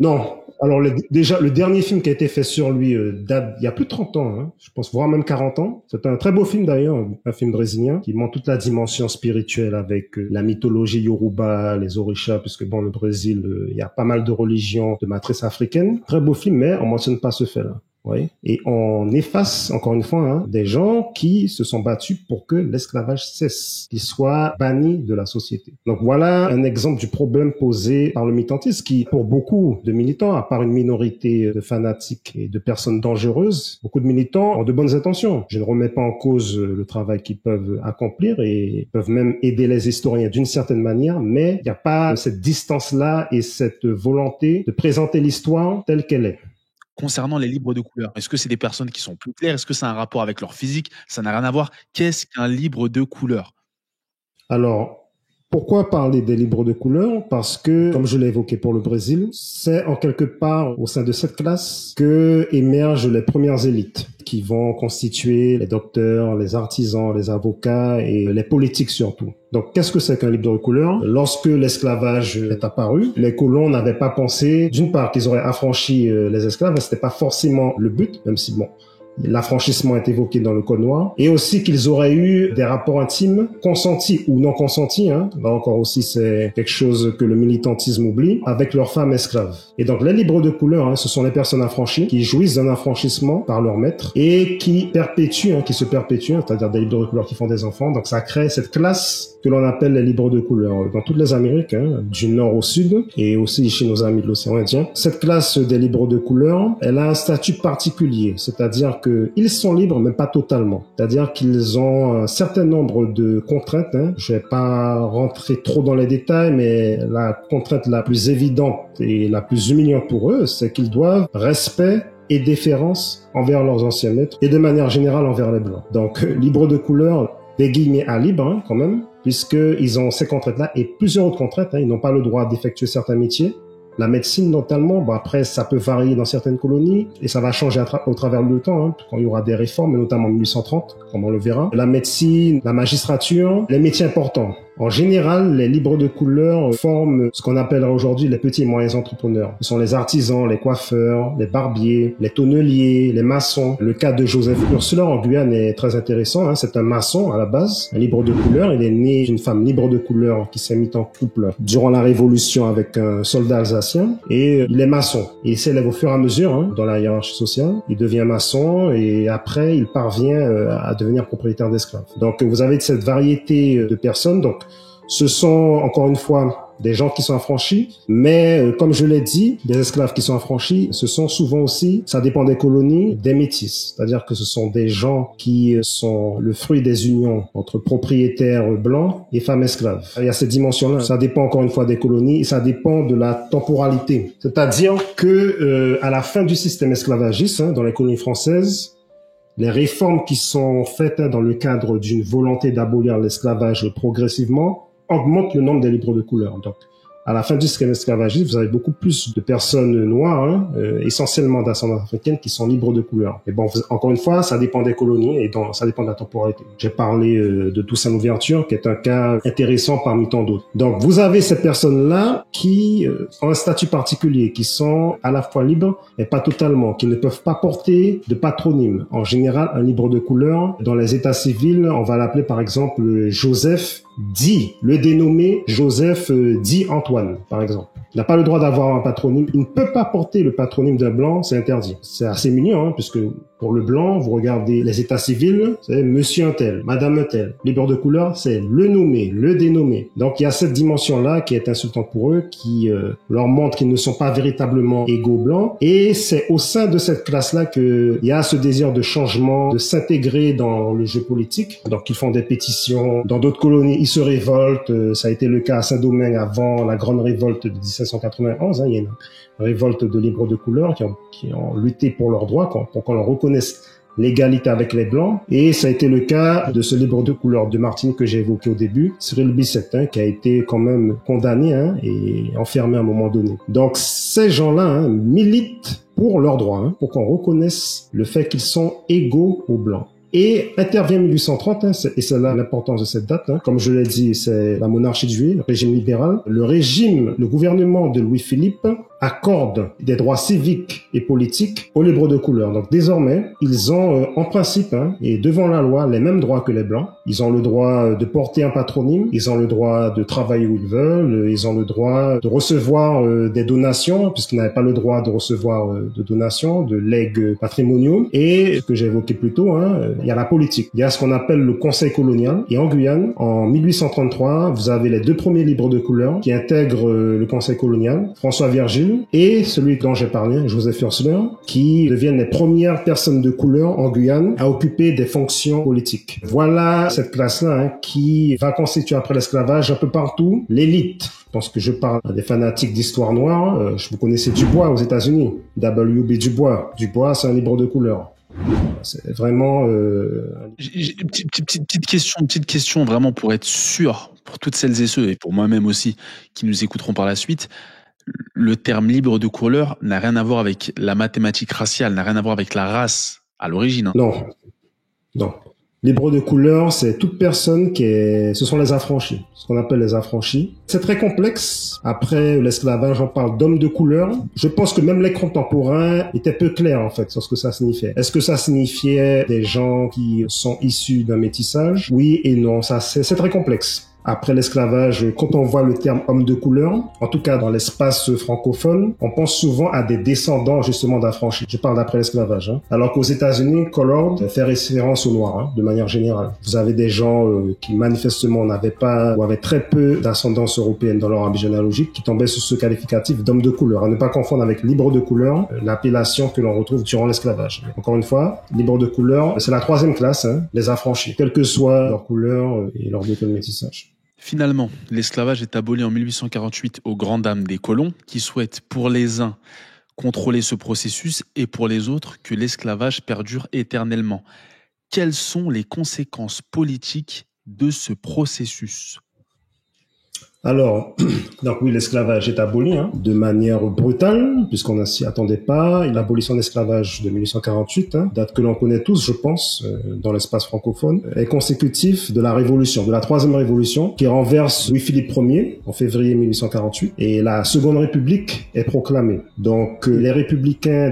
Non. Alors déjà, le dernier film qui a été fait sur lui date il y a plus de 30 ans, je pense, voire même 40 ans. C'est un très beau film d'ailleurs, un film brésilien qui montre toute la dimension spirituelle avec la mythologie yoruba, les orishas, puisque bon, le Brésil, il y a pas mal de religions de matrice africaine. Très beau film, mais on mentionne pas ce fait-là. Oui. Et on efface, encore une fois, des gens qui se sont battus pour que l'esclavage cesse, qu'il soit banni de la société. Donc voilà un exemple du problème posé par le militantisme qui, pour beaucoup de militants, à part une minorité de fanatiques et de personnes dangereuses, beaucoup de militants ont de bonnes intentions. Je ne remets pas en cause le travail qu'ils peuvent accomplir et peuvent même aider les historiens d'une certaine manière, mais il n'y a pas cette distance-là et cette volonté de présenter l'histoire telle qu'elle est. Concernant les libres de couleur, est-ce que c'est des personnes qui sont plus claires? Est-ce que ça a un rapport avec leur physique? Ça n'a rien à voir. Qu'est-ce qu'un libre de couleur? Alors, pourquoi parler des libres de couleur? Parce que, comme je l'ai évoqué pour le Brésil, c'est en quelque part au sein de cette classe que émergent les premières élites qui vont constituer les docteurs, les artisans, les avocats et les politiques surtout. Donc, qu'est-ce que c'est qu'un libre de couleur? Lorsque l'esclavage est apparu, les colons n'avaient pas pensé, d'une part, qu'ils auraient affranchi les esclaves, mais c'était pas forcément le but, même si bon, l'affranchissement est évoqué dans le Code noir, et aussi qu'ils auraient eu des rapports intimes, consentis ou non consentis, là encore aussi c'est quelque chose que le militantisme oublie, avec leurs femmes esclaves. Et donc les libres de couleur, ce sont les personnes affranchies qui jouissent d'un affranchissement par leur maître et qui se perpétuent, c'est-à-dire des libres de couleur qui font des enfants. Donc ça crée cette classe que l'on appelle les libres de couleur dans toutes les Amériques, du nord au sud, et aussi chez nos amis de l'océan Indien. Cette classe des libres de couleur, elle a un statut particulier, c'est-à-dire qu'ils sont libres, mais pas totalement. C'est-à-dire qu'ils ont un certain nombre de contraintes. Je vais pas rentrer trop dans les détails, mais la contrainte la plus évidente et la plus humiliante pour eux, c'est qu'ils doivent respect et déférence envers leurs anciens maîtres, et de manière générale envers les Blancs. Donc, libres de couleur, des guillemets à libre, quand même, puisqu'ils ont ces contraintes-là et plusieurs autres contraintes. Ils n'ont pas le droit d'effectuer certains métiers. La médecine, notamment, après, ça peut varier dans certaines colonies et ça va changer au travers du temps, quand il y aura des réformes, notamment en 1830, comme on le verra. La médecine, la magistrature, les métiers importants. En général, les libres de couleur forment ce qu'on appellerait aujourd'hui les petits et moyens entrepreneurs. Ce sont les artisans, les coiffeurs, les barbiers, les tonneliers, les maçons. Le cas de Joseph Ursulor en Guyane est très intéressant. C'est un maçon à la base, un libre de couleur. Il est né d'une femme libre de couleur qui s'est mise en couple durant la Révolution avec un soldat alsacien. Et il est maçon. Il s'élève au fur et à mesure dans la hiérarchie sociale. Il devient maçon et après, il parvient à devenir propriétaire d'esclaves. Donc, vous avez cette variété de personnes. Donc, ce sont, encore une fois, des gens qui sont affranchis, mais comme je l'ai dit, des esclaves qui sont affranchis, ce sont souvent aussi, ça dépend des colonies, des métis. C'est-à-dire que ce sont des gens qui sont le fruit des unions entre propriétaires blancs et femmes esclaves. Il y a cette dimension-là. Ça dépend encore une fois des colonies et ça dépend de la temporalité. C'est-à-dire que à la fin du système esclavagiste, dans les colonies françaises, les réformes qui sont faites dans le cadre d'une volonté d'abolir l'esclavage progressivement augmentent le nombre des libres de couleur. Donc, à la fin du système esclavagiste, vous avez beaucoup plus de personnes noires, essentiellement d'ascendance africaine, qui sont libres de couleur. Et bon, encore une fois, ça dépend des colonies et donc ça dépend de la temporalité. J'ai parlé de Toussaint Louverture, qui est un cas intéressant parmi tant d'autres. Donc, vous avez ces personnes-là qui ont un statut particulier, qui sont à la fois libres et pas totalement, qui ne peuvent pas porter de patronyme. En général, un libre de couleur, dans les états civils, on va l'appeler par exemple Joseph dit, le dénommé Joseph dit Antoine, par exemple. Il n'a pas le droit d'avoir un patronyme. Il ne peut pas porter le patronyme d'un blanc, c'est interdit. C'est assez mignon, puisque pour le blanc, vous regardez les états civils, c'est monsieur un tel, madame un tel. Libre de couleur, c'est le nommé, le dénommé. Donc il y a cette dimension-là qui est insultante pour eux, qui leur montre qu'ils ne sont pas véritablement égaux blancs. Et c'est au sein de cette classe-là qu'il y a ce désir de changement, de s'intégrer dans le jeu politique. Donc ils font des pétitions. Dans d'autres colonies, ils se révoltent. Ça a été le cas à Saint-Domingue avant la grande révolte de 1791. Il y a une révolte de libres de couleur qui ont lutté pour leurs droits, pour qu'on leur reconnaisse l'égalité avec les Blancs. Et ça a été le cas de ce libre de couleur de Martinique que j'ai évoqué au début, Cyril Bissette, qui a été quand même condamné et enfermé à un moment donné. Donc ces gens-là militent pour leurs droits, pour qu'on reconnaisse le fait qu'ils sont égaux aux Blancs. Et intervient 1830, et c'est là l'importance de cette date. Comme je l'ai dit, c'est la monarchie de Juillet, le régime libéral. Le gouvernement de Louis-Philippe accorde des droits civiques et politiques aux libres de couleur. Donc désormais, ils ont en principe, et devant la loi, les mêmes droits que les Blancs. Ils ont le droit de porter un patronyme, ils ont le droit de travailler où ils veulent, ils ont le droit de recevoir des donations, puisqu'ils n'avaient pas le droit de recevoir de donations, de legs patrimoniaux. Et ce que j'ai évoqué plus tôt, il y a la politique. Il y a ce qu'on appelle le Conseil colonial. Et en Guyane, en 1833, vous avez les deux premiers libres de couleur qui intègrent le Conseil colonial, François Virgile et celui dont j'ai parlé, Joseph Ursler, qui deviennent les premières personnes de couleur en Guyane à occuper des fonctions politiques. Voilà cette classe-là qui va constituer après l'esclavage un peu partout l'élite. Je pense que je parle à des fanatiques d'histoire noire. Vous connaissez Dubois aux États-Unis, W.B. Dubois. Dubois, c'est un libre de couleur. C'est vraiment... Petite question vraiment pour être sûr, pour toutes celles et ceux, et pour moi-même aussi, qui nous écouteront par la suite. Le terme libre de couleur n'a rien à voir avec la mathématique raciale, n'a rien à voir avec la race à l'origine. Non. Libre de couleur, c'est toute personne ce sont les affranchis, ce qu'on appelle les affranchis. C'est très complexe. Après l'esclavage, on parle d'hommes de couleur. Je pense que même les contemporains étaient peu clairs, en fait, sur ce que ça signifiait. Est-ce que ça signifiait des gens qui sont issus d'un métissage? Oui et non. C'est très complexe. Après l'esclavage, quand on voit le terme homme de couleur, en tout cas dans l'espace francophone, on pense souvent à des descendants justement d'affranchis. Je parle d'après l'esclavage. Alors qu'aux États-Unis, colored fait référence aux noirs, de manière générale. Vous avez des gens qui manifestement n'avaient pas ou avaient très peu d'ascendance européenne dans leur arbre généalogique qui tombaient sous ce qualificatif d'homme de couleur. À ne pas confondre avec libre de couleur, l'appellation que l'on retrouve durant l'esclavage. Encore une fois, libre de couleur, c'est la troisième classe, les affranchis, quelle que soit leur couleur et leur degré de métissage. Finalement, l'esclavage est aboli en 1848 aux grandes dames des colons qui souhaitent pour les uns contrôler ce processus et pour les autres que l'esclavage perdure éternellement. Quelles sont les conséquences politiques de ce processus ? Alors, donc oui, l'esclavage est aboli de manière brutale, puisqu'on ne s'y attendait pas. L'abolition de l'esclavage de 1848, date que l'on connaît tous, je pense, dans l'espace francophone, est consécutif de la révolution, de la troisième révolution, qui renverse Louis-Philippe Ier en février 1848, et la Seconde République est proclamée. Donc, des républicains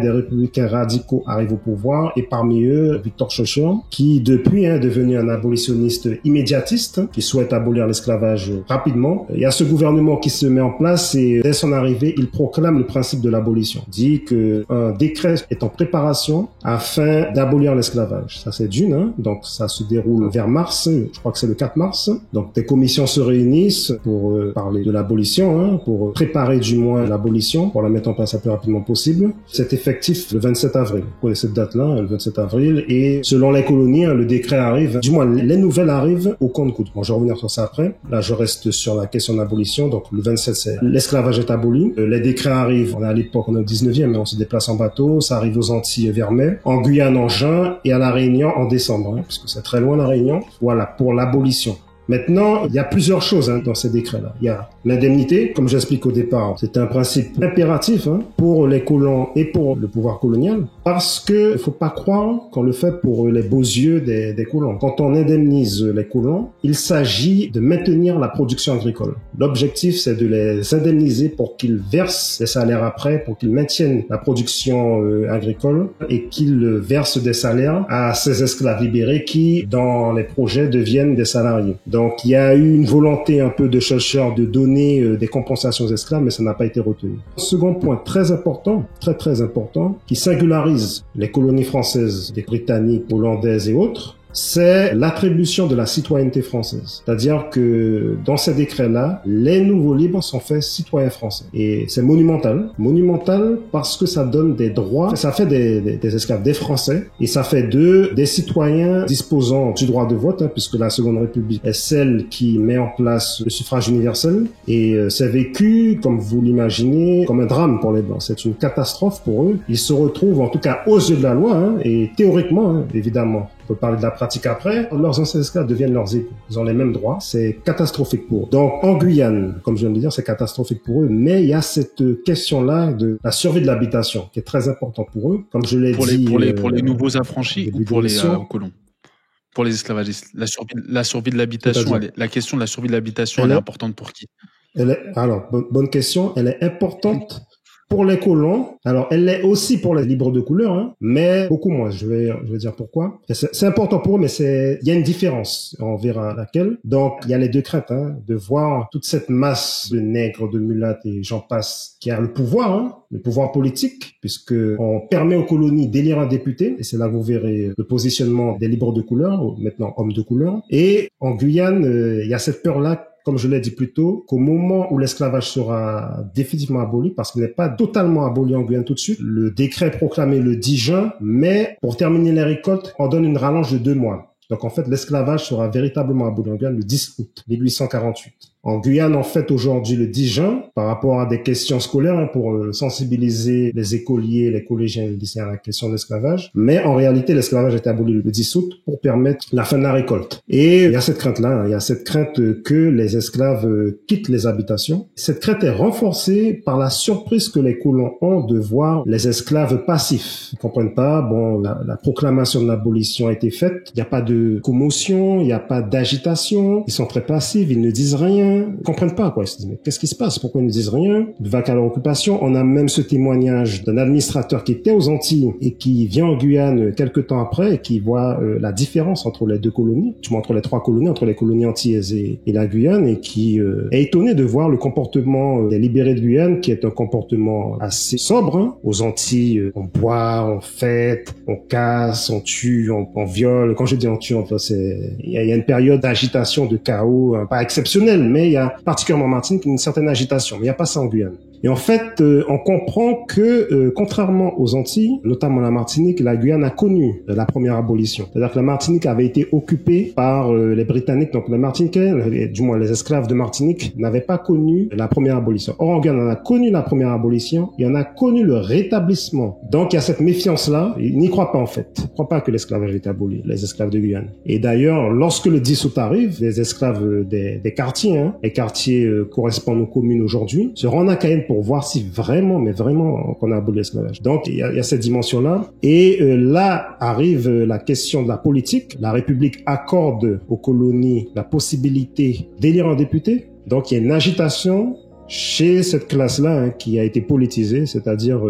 radicaux arrivent au pouvoir, et parmi eux, Victor Schœlcher, qui depuis est devenu un abolitionniste immédiatiste, qui souhaite abolir l'esclavage rapidement. il y a ce gouvernement qui se met en place et dès son arrivée, il proclame le principe de l'abolition. Il dit qu'un décret est en préparation afin d'abolir l'esclavage. Ça, c'est d'une, hein. Donc ça se déroule vers mars, je crois que c'est le 4 mars. Donc des commissions se réunissent pour parler de l'abolition, hein, pour préparer du moins l'abolition, pour la mettre en place le plus rapidement possible. C'est effectif le 27 avril. Vous connaissez cette date-là, le 27 avril, et selon les colonies, hein, le décret arrive, du moins les nouvelles arrivent au compte-gouttes. Bon, je vais revenir sur ça après. Là, je reste sur la question de l'abolition. Donc le 27, c'est l'esclavage est aboli. Les décrets arrivent, on est à l'époque, on est au 19e, mais on se déplace en bateau, ça arrive aux Antilles vers mai, en Guyane en juin et à la Réunion en décembre, hein, parce que c'est très loin la Réunion. Voilà, pour l'abolition. Maintenant, il y a plusieurs choses dans ces décrets-là. Il y a l'indemnité, comme j'explique au départ, c'est un principe impératif pour les colons et pour le pouvoir colonial, parce que il faut pas croire qu'on le fait pour les beaux yeux des colons. Quand on indemnise les colons, il s'agit de maintenir la production agricole. L'objectif, c'est de les indemniser pour qu'ils versent des salaires après, pour qu'ils maintiennent la production agricole et qu'ils versent des salaires à ces esclaves libérés qui, dans les projets, deviennent des salariés. Donc, il y a eu une volonté un peu de chercheurs de donner des compensations aux esclaves, mais ça n'a pas été retenu. Second point très important, très important, qui singularise les colonies françaises, les britanniques, hollandaises et autres, c'est l'attribution de la citoyenneté française. C'est-à-dire que dans ces décrets-là, les nouveaux libres sont faits citoyens français. Et c'est monumental. Monumental parce que ça donne des droits, ça fait des esclaves, des Français, et ça fait d'eux des citoyens disposant du droit de vote, puisque la Seconde République est celle qui met en place le suffrage universel. Et c'est vécu, comme vous l'imaginez, comme un drame pour les Blancs. C'est une catastrophe pour eux. Ils se retrouvent, en tout cas aux yeux de la loi, et théoriquement, évidemment, on peut parler de la pratique après, leurs anciens esclaves deviennent leurs époux. Ils ont les mêmes droits. C'est catastrophique pour eux. Donc, en Guyane, comme je viens de dire, c'est catastrophique pour eux, mais il y a cette question-là de la survie de l'habitation qui est très importante pour eux. Comme je l'ai dit... Pour les nouveaux affranchis ou pour les colons? Pour les esclavagistes. La survie de l'habitation, la question de la survie de l'habitation, elle est importante pour qui? Alors, bonne question. Elle est importante pour les colons. Alors, elle l'est aussi pour les libres de couleur, mais beaucoup moins. Je vais dire pourquoi. C'est important pour eux, mais il y a une différence. On verra laquelle. Donc, il y a les deux craintes, de voir toute cette masse de nègres, de mulattes et j'en passe, qui a le pouvoir politique, puisque on permet aux colonies d'élire un député, et c'est là que vous verrez le positionnement des libres de couleur, maintenant hommes de couleur. Et en Guyane, il y a cette peur-là, comme je l'ai dit plus tôt, qu'au moment où l'esclavage sera définitivement aboli, parce qu'il n'est pas totalement aboli en Guyane tout de suite, le décret est proclamé le 10 juin, mais pour terminer les récoltes, on donne une rallonge de 2 mois. Donc en fait, l'esclavage sera véritablement aboli en Guyane le 10 août 1848. En Guyane, on fête aujourd'hui le 10 juin par rapport à des questions scolaires pour sensibiliser les écoliers, les collégiens et les lycéens à la question de l'esclavage. Mais en réalité, l'esclavage a été aboli le 10 août pour permettre la fin de la récolte. Et il y a cette crainte-là, il y a cette crainte que les esclaves quittent les habitations. Cette crainte est renforcée par la surprise que les colons ont de voir les esclaves passifs. Ils ne comprennent pas, la proclamation de l'abolition a été faite, il n'y a pas de commotion, il n'y a pas d'agitation, ils sont très passifs, ils ne disent rien. Ils comprennent pas, quoi. Ils se disent, mais qu'est-ce qui se passe? Pourquoi ils ne disent rien? De vague à leur occupation. On a même ce témoignage d'un administrateur qui était aux Antilles et qui vient en Guyane quelques temps après et qui voit la différence entre les deux colonies, du moins entre les trois colonies, entre les colonies antillaises et la Guyane, et qui est étonné de voir le comportement des libérés de Guyane, qui est un comportement assez sobre. Aux Antilles, on boit, on fête, on casse, on tue, on viole. Quand je dis on tue, il y a une période d'agitation, de chaos, pas exceptionnelle, mais il y a particulièrement en Martinique une certaine agitation, mais il n'y a pas ça en Guyane. Et en fait, on comprend que, contrairement aux Antilles, notamment la Martinique, la Guyane a connu la première abolition. C'est-à-dire que la Martinique avait été occupée par les Britanniques, donc les Martiniquais, du moins les esclaves de Martinique, n'avaient pas connu la première abolition. Or, en Guyane, on a connu la première abolition et on a connu le rétablissement. Donc, il y a cette méfiance-là. Ils n'y croient pas, en fait. Ils ne croient pas que l'esclavage est aboli, les esclaves de Guyane. Et d'ailleurs, lorsque le 10 août arrive, les esclaves des quartiers, les quartiers correspondent aux communes aujourd'hui, se rendent à Cayenne pour voir si vraiment, mais vraiment, qu'on a aboli l'esclavage. Donc, il y a cette dimension-là. Et là arrive la question de la politique. La République accorde aux colonies la possibilité d'élire un député. Donc, il y a une agitation chez cette classe-là qui a été politisée, c'est-à-dire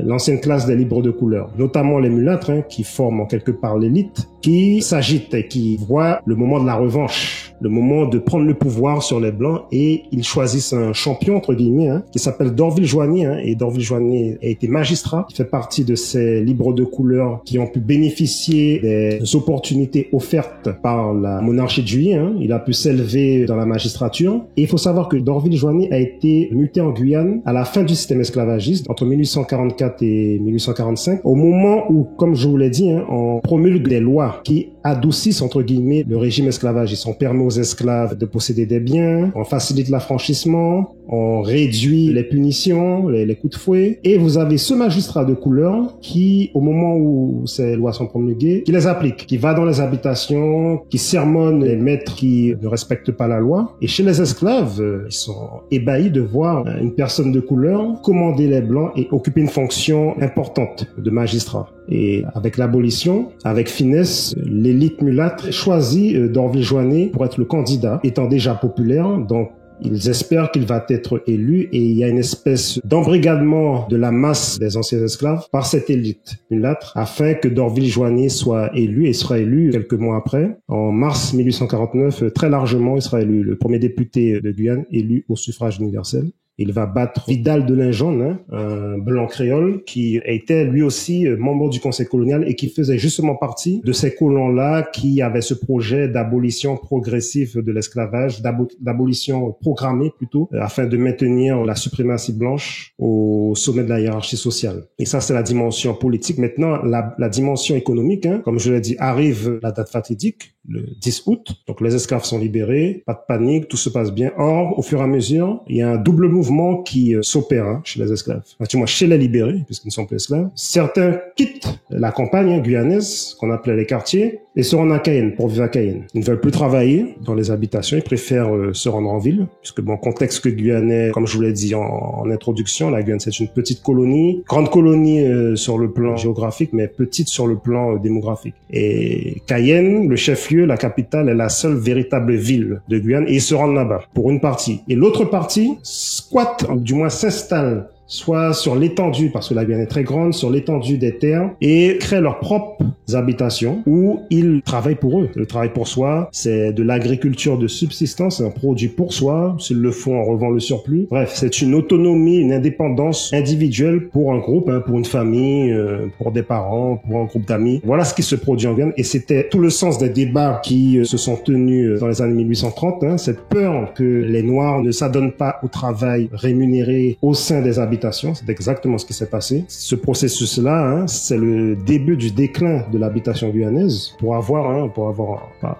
l'ancienne classe des libres de couleur, notamment les mulâtres qui forment en quelque part l'élite, qui s'agitent et qui voient le moment de la revanche, le moment de prendre le pouvoir sur les Blancs, et ils choisissent un champion, entre guillemets, qui s'appelle d'Orville-Joigny, et d'Orville-Joigny a été magistrat, il fait partie de ces libres de couleur qui ont pu bénéficier des opportunités offertes par la monarchie de Juillet, il a pu s'élever dans la magistrature, et il faut savoir que d'Orville-Joigny a été muté en Guyane à la fin du système esclavagiste, entre 1844 et 1845, au moment où, comme je vous l'ai dit, on promulgue des lois qui adoucissent, entre guillemets, le régime esclavagiste. On permet aux esclaves de posséder des biens, on facilite l'affranchissement, on réduit les punitions, les coups de fouet, et vous avez ce magistrat de couleur qui, au moment où ces lois sont promulguées, qui les applique, qui va dans les habitations, qui sermonne les maîtres qui ne respectent pas la loi. Et chez les esclaves, ils sont ébahis de voir une personne de couleur commander les Blancs et occuper une fonction importante de magistrat. Et avec l'abolition, avec finesse, l'élite mulâtre choisit d'Orville-Joigny pour être le candidat, étant déjà populaire. Donc, ils espèrent qu'il va être élu, et il y a une espèce d'embrigadement de la masse des anciens esclaves par cette élite mulâtre afin que d'Orville-Joigny soit élu, et sera élu quelques mois après. En mars 1849, très largement, il sera élu le premier député de Guyane élu au suffrage universel. Il va battre Vidal de Lingeon, un blanc créole qui était lui aussi membre du Conseil colonial et qui faisait justement partie de ces colons-là qui avaient ce projet d'abolition progressive de l'esclavage, d'abolition programmée plutôt, afin de maintenir la suprématie blanche au sommet de la hiérarchie sociale. Et ça, c'est la dimension politique. Maintenant, la dimension économique, comme je l'ai dit, arrive la date fatidique, le 10 août. Donc les esclaves sont libérés, pas de panique, tout se passe bien. Or, au fur et à mesure, il y a un double mouvement qui s'opère chez les esclaves. Actuellement, chez les libérés, puisqu'ils ne sont plus esclaves, certains quittent la campagne guyanaise, qu'on appelait les quartiers, et se rendent à Cayenne, pour vivre à Cayenne. Ils ne veulent plus travailler dans les habitations, ils préfèrent se rendre en ville, puisque contexte que guyanais, comme je vous l'ai dit en introduction, la Guyane c'est une petite colonie, grande colonie sur le plan géographique, mais petite sur le plan démographique. Et Cayenne, le chef-lieu, la capitale, est la seule véritable ville de Guyane, et ils se rendent là-bas, pour une partie. Et l'autre partie squatte, du moins s'installe, soit sur l'étendue, parce que la Guyane est très grande, sur l'étendue des terres, et créent leurs propres habitations où ils travaillent pour eux. Le travail pour soi, c'est de l'agriculture de subsistance, un produit pour soi. S'ils le font, on revend le surplus. Bref, c'est une autonomie, une indépendance individuelle pour un groupe, pour une famille, pour des parents, pour un groupe d'amis. Voilà ce qui se produit en Guyane, et c'était tout le sens des débats qui se sont tenus dans les années 1830, cette peur que les Noirs ne s'adonnent pas au travail rémunéré au sein des habitations. C'est exactement ce qui s'est passé. Ce processus-là, c'est le début du déclin de l'habitation guyanaise. Pour avoir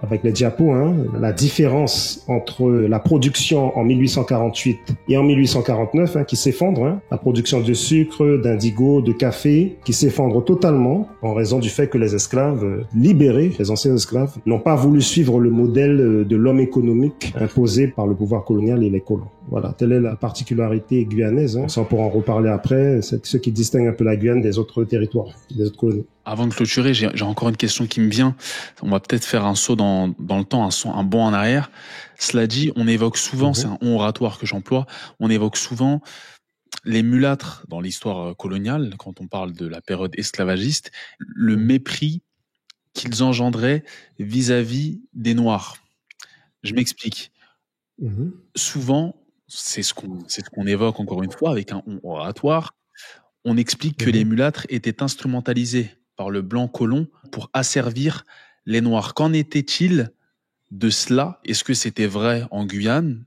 avec les diapos, la différence entre la production en 1848 et en 1849 qui s'effondre, la production de sucre, d'indigo, de café, qui s'effondre totalement en raison du fait que les esclaves libérés, les anciens esclaves, n'ont pas voulu suivre le modèle de l'homme économique imposé par le pouvoir colonial et les colons. Voilà, telle est la particularité guyanaise. Ça, on pourra en reparler après. C'est ce qui distingue un peu la Guyane des autres territoires, des autres colonies. Avant de clôturer, j'ai encore une question qui me vient. On va peut-être faire un saut dans le temps, un bond en arrière. Cela dit, on évoque souvent, c'est un on oratoire que j'emploie, on évoque souvent les mulâtres dans l'histoire coloniale, quand on parle de la période esclavagiste, le mépris qu'ils engendraient vis-à-vis des Noirs. Je m'explique. Souvent, c'est ce qu'on évoque encore une fois avec un on oratoire. On explique que les mulâtres étaient instrumentalisés par le blanc colon pour asservir les Noirs. Qu'en était-il de cela? Est-ce que c'était vrai en Guyane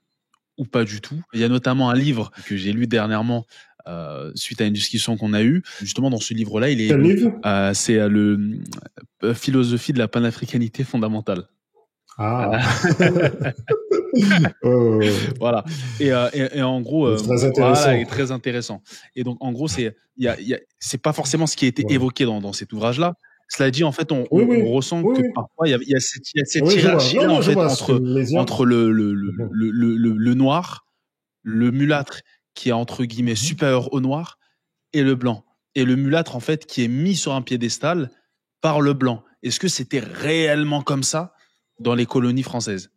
ou pas du tout? Il y a notamment un livre que j'ai lu dernièrement suite à une discussion qu'on a eue. Justement, dans ce livre-là, c'est le Philosophie de la panafricanité fondamentale. Voilà. Et en gros, très intéressant. Voilà, et très intéressant. Et donc, en gros, c'est pas forcement ce qui a été évoqué dans cet ouvrage-là. Cela dit, en fait, on ressent que parfois il y a cette hiérarchie-là en fait entre le noir, le mulâtre qui est entre guillemets supérieur au noir, et le blanc. Et le mulâtre en fait qui est mis sur un piédestal par le blanc. Est-ce que c'était réellement comme ça dans les colonies françaises?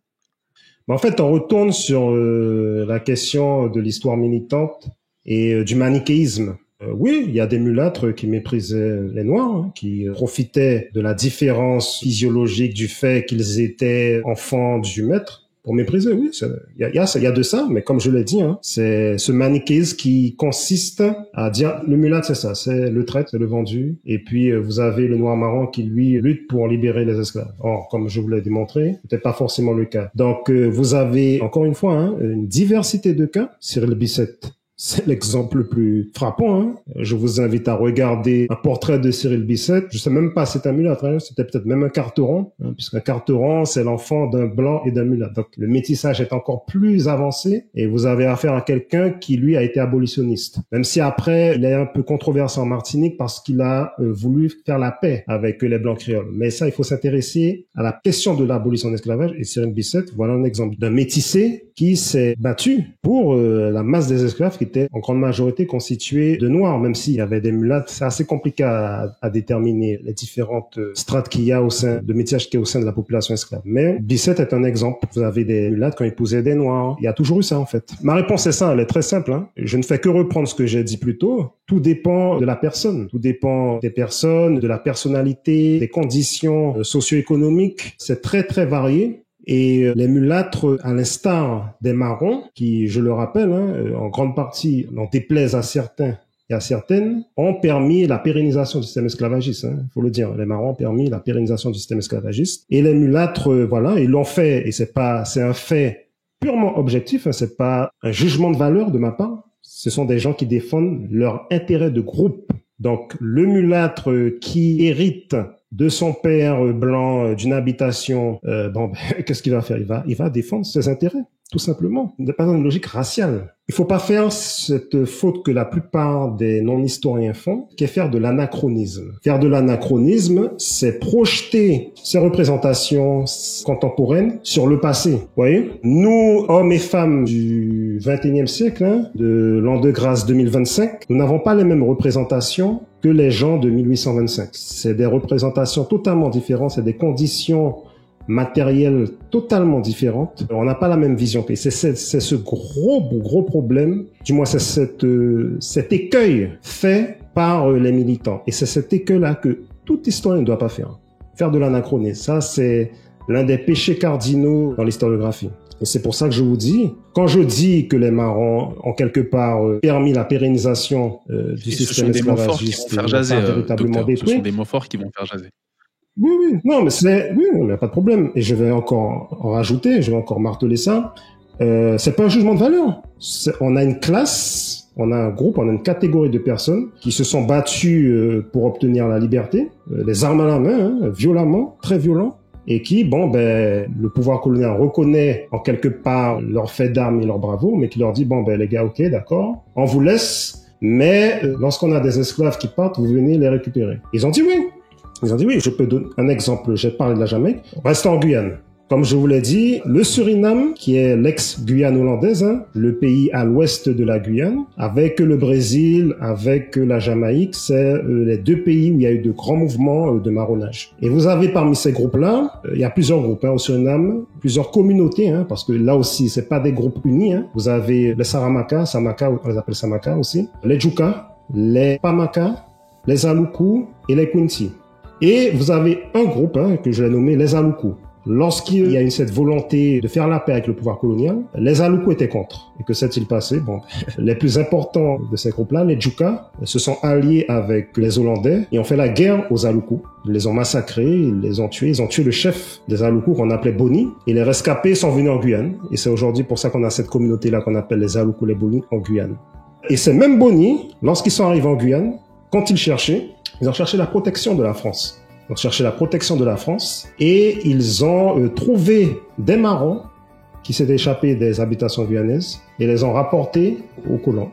Mais en fait, on retourne sur la question de l'histoire militante et du manichéisme. Oui, il y a des mulâtres qui méprisaient les Noirs, hein, qui profitaient de la différence physiologique du fait qu'ils étaient enfants du maître pour mépriser. Oui, il y a de ça, mais comme je l'ai dit, hein, c'est ce manichéisme qui consiste à dire le mulâtre, c'est ça, c'est le traître, c'est le vendu, et puis vous avez le noir marron qui, lui, lutte pour libérer les esclaves. Or, comme je vous l'ai démontré, c'était pas forcément le cas. Donc, vous avez, encore une fois, hein, une diversité de cas. Cyril Bissette, c'est l'exemple le plus frappant. Hein. Je vous invite à regarder un portrait de Cyril Bissette. Je sais même pas si c'est un mulâtre, hein. C'était peut-être même un carteron, hein, puisqu'un carteron, c'est l'enfant d'un blanc et d'un mulâtre. Donc le métissage est encore plus avancé et vous avez affaire à quelqu'un qui, lui, a été abolitionniste. Même si après, il est un peu controversé en Martinique parce qu'il a voulu faire la paix avec les blancs créoles. Mais ça, il faut s'intéresser à la question de l'abolition de l'esclavage. Et Cyril Bissette, voilà un exemple d'un métissé qui s'est battu pour la masse des esclaves qui étaient en grande majorité constitués de noirs, même s'il y avait des mulâtres. C'est assez compliqué à déterminer les différentes strates qu'il y a au sein de métissage qu'il y a au sein de la population esclave. Mais Bissette est un exemple. Vous avez des mulâtres qui ont épousé des noirs. Il y a toujours eu ça, en fait. Ma réponse est ça, elle est très simple, hein. Je ne fais que reprendre ce que j'ai dit plus tôt. Tout dépend de la personne. Tout dépend des personnes, de la personnalité, des conditions socio-économiques. C'est très, très varié. Et les mulâtres, à l'instar des marrons, qui, je le rappelle, hein, en grande partie, n'en déplaisent à certains et à certaines, ont permis la pérennisation du système esclavagiste. Il faut le dire, les marrons ont permis la pérennisation du système esclavagiste. Et les mulâtres, voilà, ils l'ont fait. Et c'est un fait purement objectif. Hein, c'est pas un jugement de valeur de ma part. Ce sont des gens qui défendent leur intérêt de groupe. Donc, le mulâtre qui hérite de son père blanc d'une habitation, qu'est-ce qu'il va faire? Il va défendre ses intérêts, tout simplement. Il n'est pas dans une logique raciale. Il faut pas faire cette faute que la plupart des non-historiens font, qui est faire de l'anachronisme. Faire de l'anachronisme, c'est projeter ces représentations contemporaines sur le passé. Vous voyez? Nous, hommes et femmes du 21e siècle, hein, de l'an de grâce 2025, nous n'avons pas les mêmes représentations que les gens de 1825. C'est des représentations totalement différentes, c'est des conditions matérielles totalement différentes. On n'a pas la même vision. Et c'est ce gros problème, du moins c'est cet écueil fait par les militants. Et c'est cet écueil-là que tout historien ne doit pas faire. Faire de l'anachronisme. Ça, c'est l'un des péchés cardinaux dans l'historiographie. Et c'est pour ça que je vous dis, quand je dis que les marrons ont quelque part permis la pérennisation du système esclavagiste, véritablement détruit. Ce sont des mots forts qui vont faire jaser. Oui, non, mais il n'y a pas de problème. Et je vais encore en rajouter, je vais encore marteler ça. C'est pas un jugement de valeur. On a une classe, on a un groupe, on a une catégorie de personnes qui se sont battues pour obtenir la liberté, les armes à la main, hein, violemment, très violent, et qui, le pouvoir colonial reconnaît en quelque part leur fait d'armes et leur bravoure, mais qui leur dit, les gars, ok, d'accord, on vous laisse, mais lorsqu'on a des esclaves qui partent, vous venez les récupérer. Ils ont dit oui. Je peux donner un exemple. J'ai parlé de la Jamaïque. Restons en Guyane. Comme je vous l'ai dit, le Suriname, qui est l'ex-Guyane hollandaise, hein, le pays à l'ouest de la Guyane, avec le Brésil, avec la Jamaïque, c'est les deux pays où il y a eu de grands mouvements de marronnage. Et vous avez parmi ces groupes-là, il y a plusieurs groupes au Suriname, plusieurs communautés, hein, parce que là aussi, c'est pas des groupes unis. Hein. Vous avez les Saramaka, on les appelle Samaka aussi, les Djuka, les Pamaka, les Aluku et les Kunti. Et vous avez un groupe que je l'ai nommé les Aluku. Lorsqu'il y a eu cette volonté de faire la paix avec le pouvoir colonial, les Aluku étaient contre. Et que s'est-il passé? Les plus importants de ces groupes-là, les Djuka, se sont alliés avec les Hollandais et ont fait la guerre aux Aluku. Ils les ont massacrés, ils les ont tués. Ils ont tué le chef des Aluku qu'on appelait Boni. Et les rescapés sont venus en Guyane. Et c'est aujourd'hui pour ça qu'on a cette communauté-là qu'on appelle les Aluku, les Boni en Guyane. Et ces mêmes Boni, lorsqu'ils sont arrivés en Guyane, quand ils ont cherché la protection de la France. Ils ont cherché la protection de la France et ils ont trouvé des marrons qui s'étaient échappés des habitations guyanaises et les ont rapportés aux colons.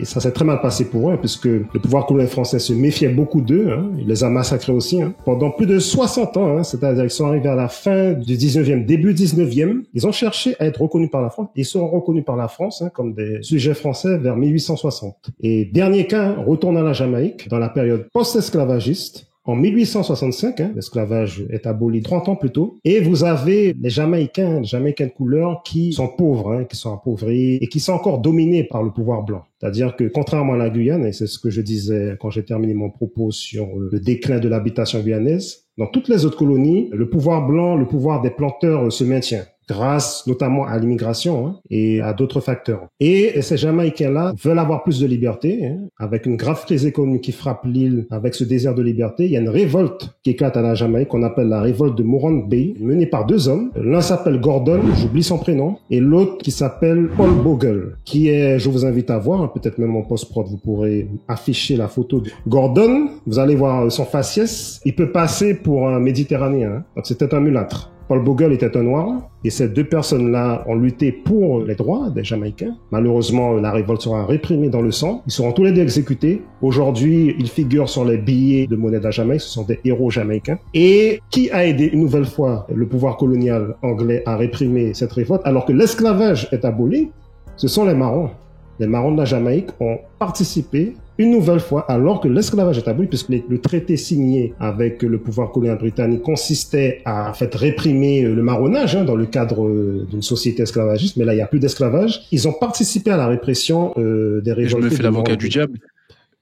Et ça s'est très mal passé pour eux, puisque le pouvoir colonial français se méfiait beaucoup d'eux. Hein. Il les a massacrés aussi. Hein. Pendant plus de 60 ans, hein, c'est-à-dire qu'ils sont arrivés à la fin du 19e, début 19e, ils ont cherché à être reconnus par la France. Ils seront reconnus par la France comme des sujets français vers 1860. Et dernier cas, retourne à la Jamaïque, dans la période post-esclavagiste, en 1865, l'esclavage est aboli 30 ans plus tôt, et vous avez les Jamaïcains de couleur qui sont pauvres, qui sont appauvris et qui sont encore dominés par le pouvoir blanc. C'est-à-dire que contrairement à la Guyane, et c'est ce que je disais quand j'ai terminé mon propos sur le déclin de l'habitation guyanaise, dans toutes les autres colonies, le pouvoir blanc, le pouvoir des planteurs se maintient, grâce notamment à l'immigration et à d'autres facteurs. Et ces Jamaïcains-là veulent avoir plus de liberté, avec une grave crise économique qui frappe l'île, avec ce désir de liberté. Il y a une révolte qui éclate à la Jamaïque, qu'on appelle la révolte de Morant Bay, menée par deux hommes. L'un s'appelle Gordon, j'oublie son prénom, et l'autre qui s'appelle Paul Bogle, qui est, je vous invite à voir, peut-être même en post-prod, vous pourrez afficher la photo de Gordon. Vous allez voir son faciès. Il peut passer pour un Méditerranéen. Donc c'était un mulâtre. Paul Bogle était un noir, et ces deux personnes-là ont lutté pour les droits des Jamaïcains. Malheureusement, la révolte sera réprimée dans le sang. Ils seront tous les deux exécutés. Aujourd'hui, ils figurent sur les billets de monnaie de la Jamaïque. Ce sont des héros jamaïcains. Et qui a aidé une nouvelle fois le pouvoir colonial anglais à réprimer cette révolte, alors que l'esclavage est aboli? Ce sont les marrons. Les marrons de la Jamaïque ont participé une nouvelle fois, alors que l'esclavage est aboli, puisque le traité signé avec le pouvoir colonial britannique consistait à en fait réprimer le marronnage dans le cadre d'une société esclavagiste, mais là il n'y a plus d'esclavage. Ils ont participé à la répression des révoltés. Je me fais l'avocat du diable.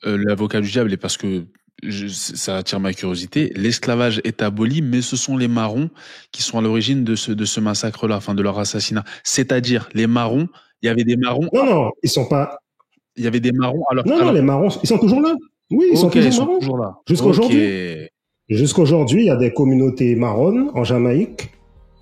L'avocat du diable est parce que ça attire ma curiosité. L'esclavage est aboli, mais ce sont les marrons qui sont à l'origine de ce massacre-là, enfin de leur assassinat. C'est-à-dire les marrons. Il y avait des marrons. Non, ils sont pas. Il y avait des marrons. Non, les marrons, ils sont toujours là. Oui, ils sont toujours là. Jusqu'aujourd'hui. Jusqu'aujourd'hui, il y a des communautés marronnes en Jamaïque,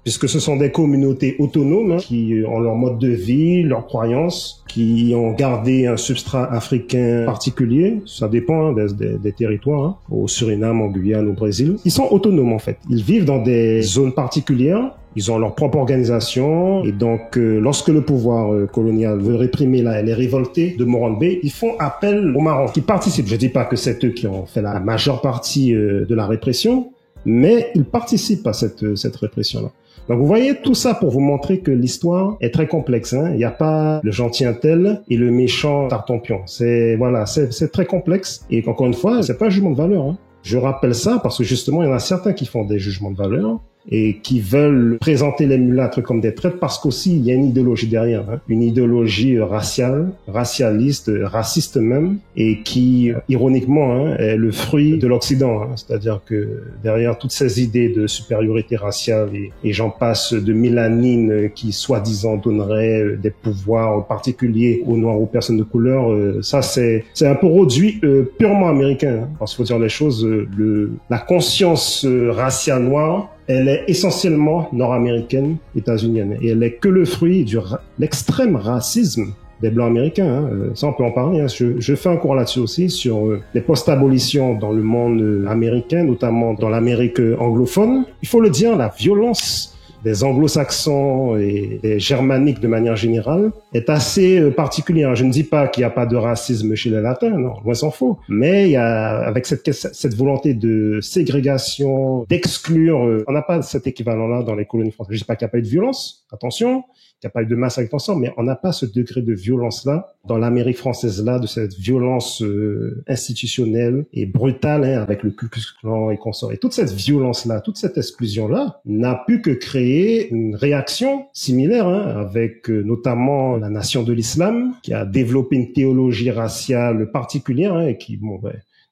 puisque ce sont des communautés autonomes qui ont leur mode de vie, leurs croyances, qui ont gardé un substrat africain particulier. Ça dépend des territoires, au Suriname, en Guyane, au Brésil. Ils sont autonomes en fait. Ils vivent dans des zones particulières. Ils ont leur propre organisation, et donc lorsque le pouvoir colonial veut réprimer les révoltés de Morant Bay, ils font appel aux marrons qui participent. Je dis pas que c'est eux qui ont fait la majeure partie de la répression, mais ils participent à cette répression-là. Donc vous voyez tout ça pour vous montrer que l'histoire est très complexe. Il n'y a pas le gentil intel et le méchant Tartampion. C'est très complexe, et encore une fois, c'est pas un jugement de valeur. Je rappelle ça parce que justement, il y en a certains qui font des jugements de valeur et qui veulent présenter les mulâtres comme des traîtres, parce qu'aussi il y a une idéologie derrière, une idéologie raciale, racialiste, raciste même, et qui ironiquement est le fruit de l'Occident. C'est-à-dire que derrière toutes ces idées de supériorité raciale et j'en passe, de mélanine qui soi-disant donnerait des pouvoirs particuliers aux Noirs, aux personnes de couleur, ça c'est un produit purement américain, parce qu'il faut dire les choses, la conscience raciale noire, elle est essentiellement nord-américaine, états-unienne, et elle est que le fruit de l'extrême racisme des Blancs américains. Ça, on peut en parler. Je fais un cours là-dessus aussi, sur les post-abolitions dans le monde américain, notamment dans l'Amérique anglophone. Il faut le dire, la violence des anglo-saxons et des germaniques de manière générale est assez particulière. Je ne dis pas qu'il n'y a pas de racisme chez les latins, non, loin s'en faut. Mais il y a, avec cette volonté de ségrégation, d'exclure, on n'a pas cet équivalent-là dans les colonies françaises. Je ne dis pas qu'il n'y a pas eu de violence, attention, qu'il n'y a pas eu de massacre ensemble, mais on n'a pas ce degré de violence-là dans l'Amérique française-là, de cette violence institutionnelle et brutale, avec le Ku Klux Klan et consorts. Et toute cette violence-là, toute cette exclusion-là n'a pu que créer une réaction similaire, avec notamment la nation de l'islam, qui a développé une théologie raciale particulière, et qui,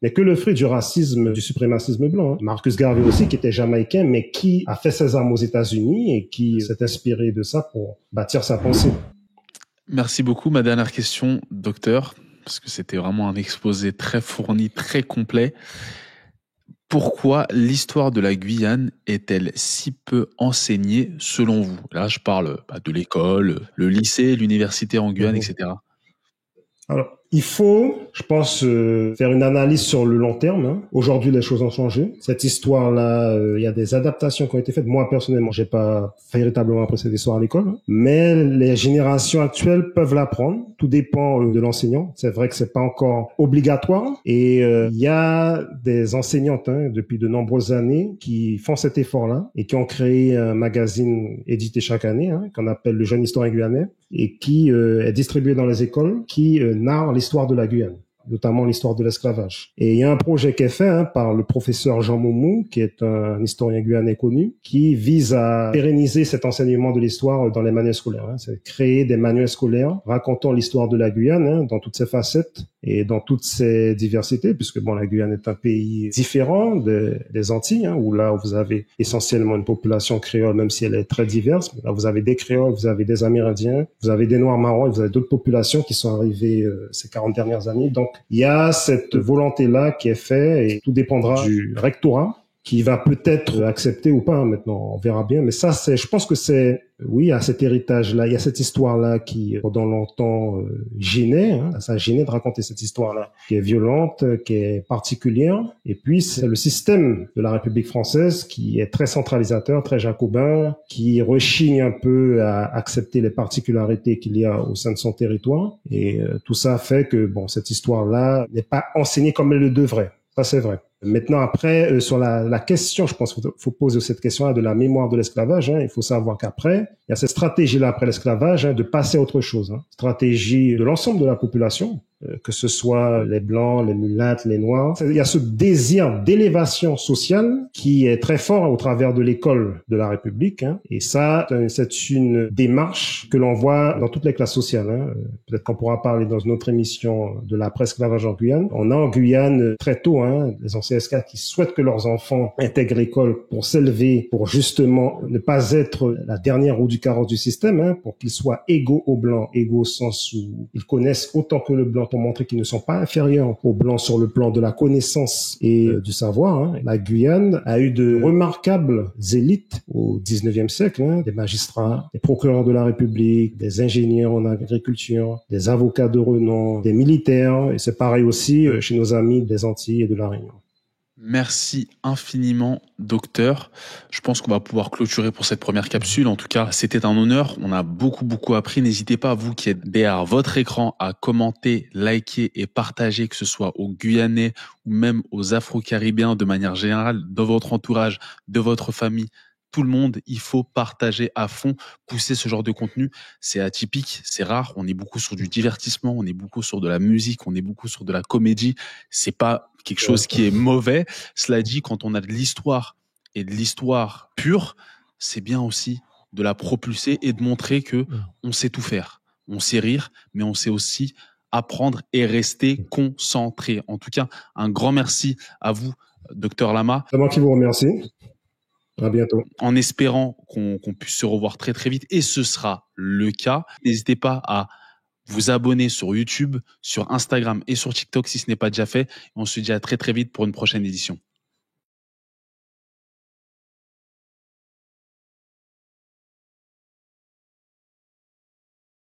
n'est que le fruit du racisme, du suprémacisme blanc. Marcus Garvey aussi, qui était jamaïcain, mais qui a fait ses armes aux États-Unis et qui s'est inspiré de ça pour bâtir sa pensée. Merci beaucoup. Ma dernière question, docteur, parce que c'était vraiment un exposé très fourni, très complet. Pourquoi l'histoire de la Guyane est-elle si peu enseignée selon vous? Là, je parle de l'école, le lycée, l'université en Guyane, etc. Alors, il faut, je pense, faire une analyse sur le long terme. Aujourd'hui, les choses ont changé. Cette histoire-là, il y a des adaptations qui ont été faites. Moi, personnellement, j'ai pas véritablement appris cette histoire à l'école, mais les générations actuelles peuvent l'apprendre. Tout dépend de l'enseignant. C'est vrai que c'est pas encore obligatoire, et il y a des enseignantes depuis de nombreuses années qui font cet effort-là et qui ont créé un magazine édité chaque année qu'on appelle le Jeune Historien Guyanais, et qui est distribué dans les écoles, qui narre l'histoire de la Guyane. notamment l'histoire de l'esclavage. Et il y a un projet qui est fait par le professeur Jean Moumou, qui est un historien guyanais connu, qui vise à pérenniser cet enseignement de l'histoire dans les manuels scolaires. C'est créer des manuels scolaires racontant l'histoire de la Guyane dans toutes ses facettes et dans toutes ses diversités, puisque la Guyane est un pays différent des Antilles, où là vous avez essentiellement une population créole, même si elle est très diverse. Là vous avez des créoles, vous avez des Amérindiens, vous avez des Noirs marrons, et vous avez d'autres populations qui sont arrivées ces 40 dernières années. Donc il y a cette volonté-là qui est faite et tout dépendra du rectorat qui va peut-être accepter ou pas. Maintenant, on verra bien. Mais ça, je pense que oui, il y a cet héritage-là, il y a cette histoire-là qui, pendant longtemps, gênait. Ça gênait de raconter cette histoire-là, qui est violente, qui est particulière. Et puis, c'est le système de la République française qui est très centralisateur, très jacobin, qui rechigne un peu à accepter les particularités qu'il y a au sein de son territoire. Et tout ça fait que, cette histoire-là n'est pas enseignée comme elle le devrait. Ça, c'est vrai. Maintenant, après, sur la question, je pense qu'il faut poser cette question-là de la mémoire de l'esclavage. Il faut savoir qu'après, il y a cette stratégie-là après l'esclavage de passer à autre chose. Stratégie de l'ensemble de la population, que ce soit les Blancs, les Mulattes, les Noirs. Il y a ce désir d'élévation sociale qui est très fort au travers de l'école de la République. Et ça, c'est une démarche que l'on voit dans toutes les classes sociales. Peut-être qu'on pourra parler dans une autre émission de l'après-esclavage en Guyane. On a en Guyane très tôt les anciens esclaves qui souhaitent que leurs enfants intègrent l'école pour s'élever, pour justement ne pas être la dernière roue du carrosse du système, pour qu'ils soient égaux aux Blancs, égaux au sens où ils connaissent autant que le Blanc, pour montrer qu'ils ne sont pas inférieurs aux Blancs sur le plan de la connaissance et du savoir. La Guyane a eu de remarquables élites au 19e siècle, des magistrats, des procureurs de la République, des ingénieurs en agriculture, des avocats de renom, des militaires, et c'est pareil aussi chez nos amis des Antilles et de la Réunion. Merci infiniment, docteur. Je pense qu'on va pouvoir clôturer pour cette première capsule. En tout cas, c'était un honneur. On a beaucoup appris. N'hésitez pas, vous qui êtes derrière votre écran, à commenter, liker et partager, que ce soit aux Guyanais ou même aux Afro-Caribéens de manière générale, dans votre entourage, de votre famille. Tout le monde, il faut partager à fond, pousser ce genre de contenu. C'est atypique, c'est rare. On est beaucoup sur du divertissement, on est beaucoup sur de la musique, on est beaucoup sur de la comédie. C'est pas quelque chose qui est mauvais. Cela dit, quand on a de l'histoire et de l'histoire pure, c'est bien aussi de la propulser et de montrer que on sait tout faire. On sait rire, mais on sait aussi apprendre et rester concentré. En tout cas, un grand merci à vous, docteur Lama. C'est moi qui vous remercie. À bientôt. En espérant qu'on puisse se revoir très vite, et ce sera le cas. N'hésitez pas à vous abonner sur YouTube, sur Instagram et sur TikTok si ce n'est pas déjà fait. On se dit à très vite pour une prochaine édition.